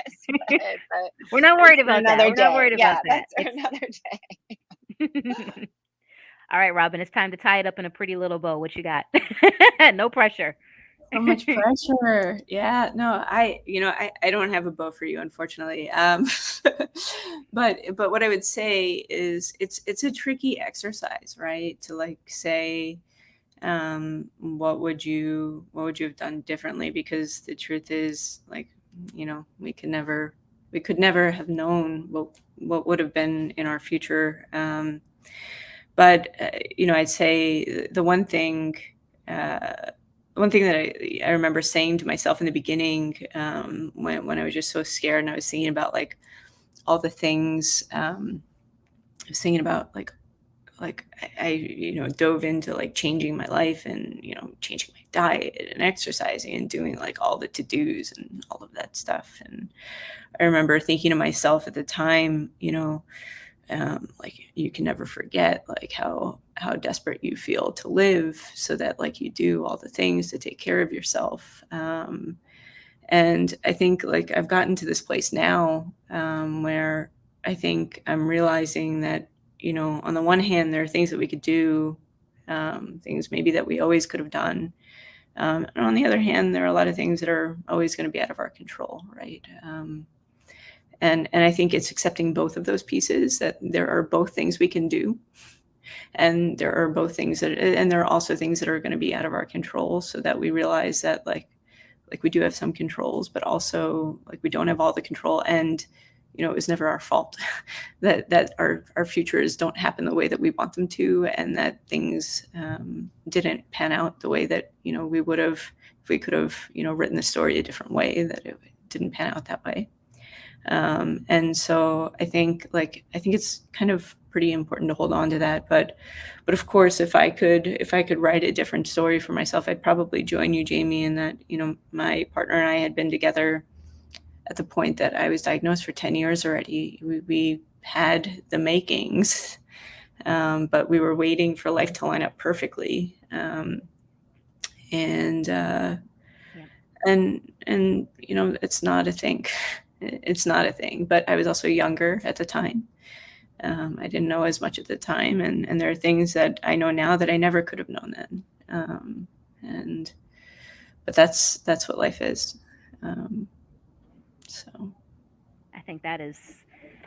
But we're not worried about that. We're not worried about that. That's another day. All right, Robin, it's time to tie it up in a pretty little bow. What you got? No pressure. So much pressure. Yeah, no, I don't have a bow for you, unfortunately. But what I would say is it's a tricky exercise, right? To like say, what would you have done differently? Because the truth is, like, we could never have known what would have been in our future. But I'd say the one thing that I remember saying to myself in the beginning, when I was just so scared and I was thinking about like all the things was thinking about like I dove into like changing my life and, changing my diet and exercising and doing like all the to-dos and all of that stuff. And I remember thinking to myself at the time, like you can never forget like how desperate you feel to live so that like you do all the things to take care of yourself. And I think like I've gotten to this place now where I think I'm realizing that, on the one hand, there are things that we could do, things maybe that we always could have done. And on the other hand, there are a lot of things that are always going to be out of our control, right? And I think it's accepting both of those pieces, that there are both things we can do, and there are both things and there are also things that are going to be out of our control, so that we realize that like we do have some controls, but also like we don't have all the control. And, it was never our fault that our futures don't happen the way that we want them to, and that things didn't pan out the way that, we would have, if we could have, written the story a different way, that it didn't pan out that way. And so I think it's kind of pretty important to hold on to that. But of course, if I could write a different story for myself, I'd probably join you, Jaymie, in that, my partner and I had been together at the point that I was diagnosed for 10 years already. We had the makings, but we were waiting for life to line up perfectly. And it's not a thing. It's not a thing, but I was also younger at the time. I didn't know as much at the time. And there are things that I know now that I never could have known then. But that's what life is. So I think that is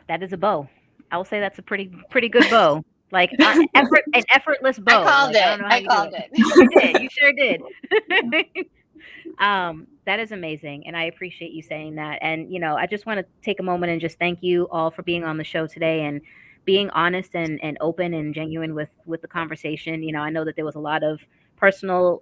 a bow. I will say that's a pretty good bow. Like an effortless bow. I called like, it. I don't know how I called it. You did. You sure did. That is amazing, and I appreciate you saying that. And I just want to take a moment and just thank you all for being on the show today and being honest and open and genuine with the conversation. I know that there was a lot of personal,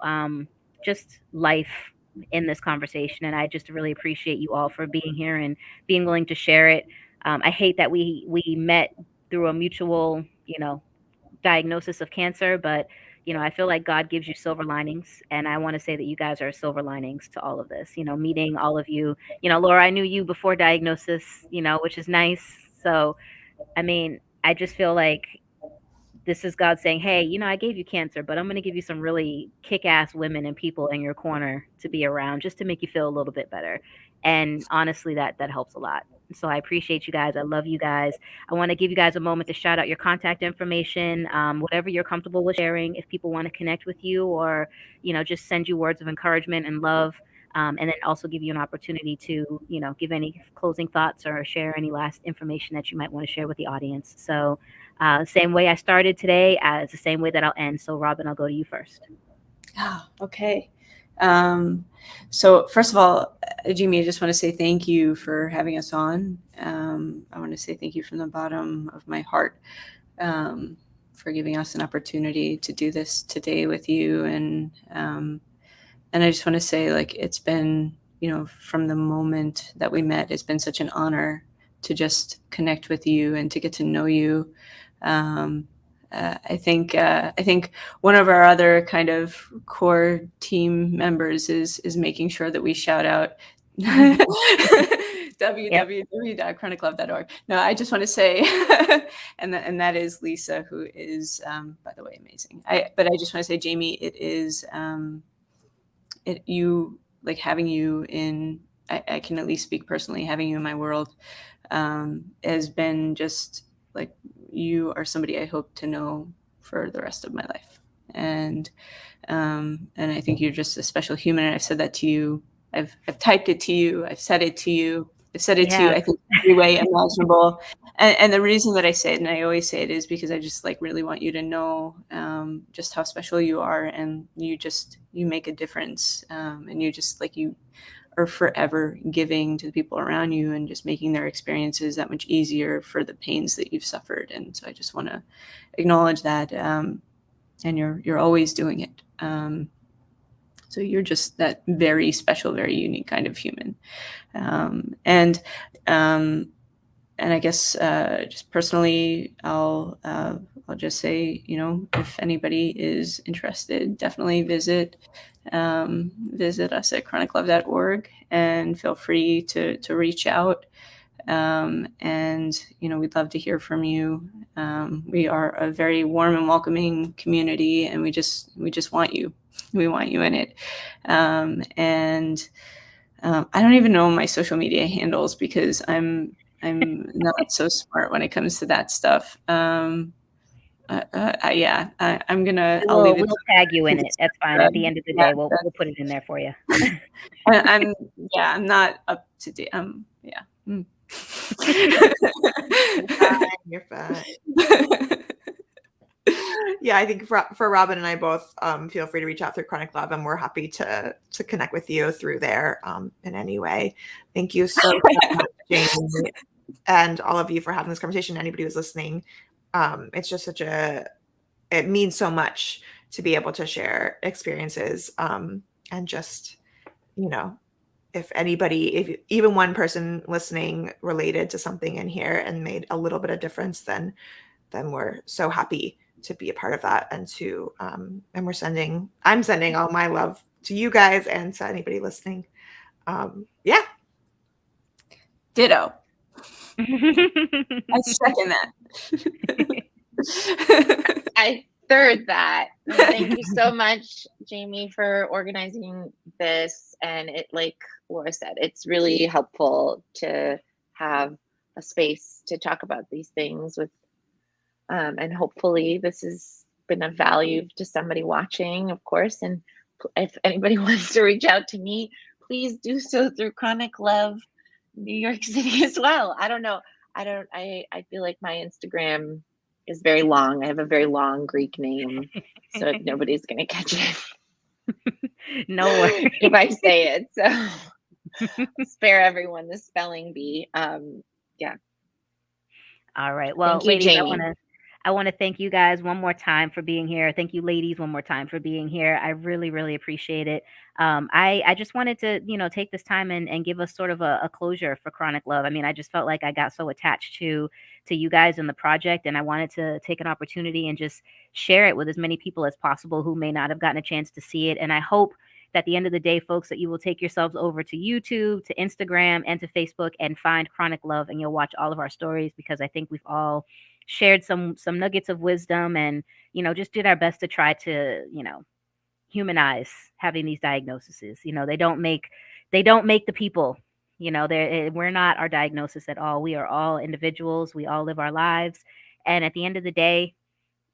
just life in this conversation, and I just really appreciate you all for being here and being willing to share it. I hate that we met through a mutual, diagnosis of cancer, but I feel like God gives you silver linings, and I want to say that you guys are silver linings to all of this. Meeting all of you. Laura, I knew you before diagnosis, which is nice. So, I mean, I just feel like this is God saying, hey, I gave you cancer, but I'm going to give you some really kick-ass women and people in your corner to be around just to make you feel a little bit better. And honestly, that helps a lot. So I appreciate you guys. I love you guys. I want to give you guys a moment to shout out your contact information, whatever you're comfortable with sharing. If people want to connect with you or, just send you words of encouragement and love. And then also give you an opportunity to, give any closing thoughts or share any last information that you might want to share with the audience. So same way I started today as the same way that I'll end. So Robin, I'll go to you first. Okay. So first of all, Jaymie, I just want to say thank you for having us on. I want to say thank you from the bottom of my heart for giving us an opportunity to do this today with you. And I just want to say, like, it's been, from the moment that we met, it's been such an honor to just connect with you and to get to know you. I think one of our other kind of core team members is making sure that we shout out www.chroniclove.org. No, I just want to say, and that is Lisa, who is, by the way, amazing. But I just want to say, Jaymie, it is, you, like, having you in, I can at least speak personally, having you in my world has been just like, you are somebody I hope to know for the rest of my life. And I think you're just a special human. And I've said that to you. I've typed it to you. I've said it to you. I've said it to you, I think, every way imaginable. And the reason that I say it, and I always say it, is because I just like really want you to know just how special you are. And you make a difference. And you just like, you are forever giving to the people around you and just making their experiences that much easier for the pains that you've suffered. And so I just want to acknowledge that. And you're always doing it. So you're just that very special, very unique kind of human. And I guess just personally, I'll just say, if anybody is interested, definitely visit us at chroniclove.org, and feel free to reach out. And we'd love to hear from you. We are a very warm and welcoming community, and we just want you. We want you in it. And I don't even know my social media handles because I'm not so smart when it comes to that stuff. I'm gonna. I'll leave it. We'll tag you in it. That's fine. At the end of the day, we'll put it in there for you. I'm not up to date. Yeah. You're fine. Yeah, I think for Robin and I both, feel free to reach out through Chronic Love, and we're happy to connect with you through there in any way. Thank you so much, Jaymie, and all of you for having this conversation. Anybody who's listening, it's just it means so much to be able to share experiences, and just, if even one person listening related to something in here and made a little bit of difference, then we're so happy to be a part of that, and I'm sending all my love to you guys and to anybody listening. Yeah. Ditto. I second that. I third that. Thank you so much, Jaymie, for organizing this. And it, like Laura said, it's really helpful to have a space to talk about these things with, and hopefully this has been of value to somebody watching, of course. And if anybody wants to reach out to me, please do so through Chronic Love New York City as well. I don't know. I feel like my Instagram is very long. I have a very long Greek name, so nobody's gonna catch it. No worries. If I say it, so spare everyone the spelling bee. Yeah. All right. Well, Thank you, ladies, Jaymie. I want to thank you guys one more time for being here. Thank you, ladies, one more time for being here. I really, really appreciate it. I just wanted to, take this time and give us sort of a closure for Chronic Love. I mean, I just felt like I got so attached to you guys and the project, and I wanted to take an opportunity and just share it with as many people as possible who may not have gotten a chance to see it. And I hope that at the end of the day, folks, that you will take yourselves over to YouTube, to Instagram, and to Facebook and find Chronic Love, and you'll watch all of our stories, because I think we've all shared some nuggets of wisdom, and just did our best to try to humanize having these diagnoses. They don't make the people. We're not our diagnosis at all. We are all individuals. We all live our lives, and at the end of the day,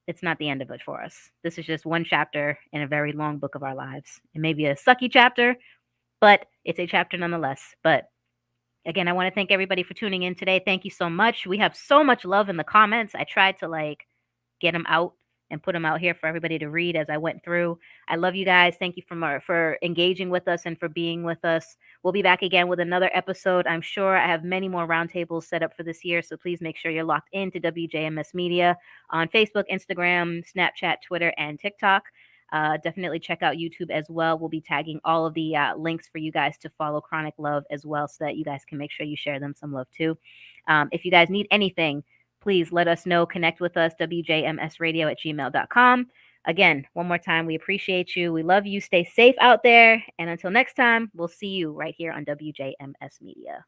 it's not the end of it for us. This is just one chapter in a very long book of our lives. It may be a sucky chapter, but it's a chapter nonetheless. But again, I want to thank everybody for tuning in today. Thank you so much. We have so much love in the comments. I tried to get them out and put them out here for everybody to read as I went through. I love you guys. Thank you for engaging with us and for being with us. We'll be back again with another episode. I'm sure I have many more roundtables set up for this year, so please make sure you're locked into WJMS Media on Facebook, Instagram, Snapchat, Twitter, and TikTok. Definitely check out YouTube as well. We'll be tagging all of the links for you guys to follow Chronic Love as well, so that you guys can make sure you share them some love too. If you guys need anything, please let us know. Connect with us, wjmsradio@gmail.com. Again, one more time, we appreciate you. We love you. Stay safe out there. And until next time, we'll see you right here on WJMS Media.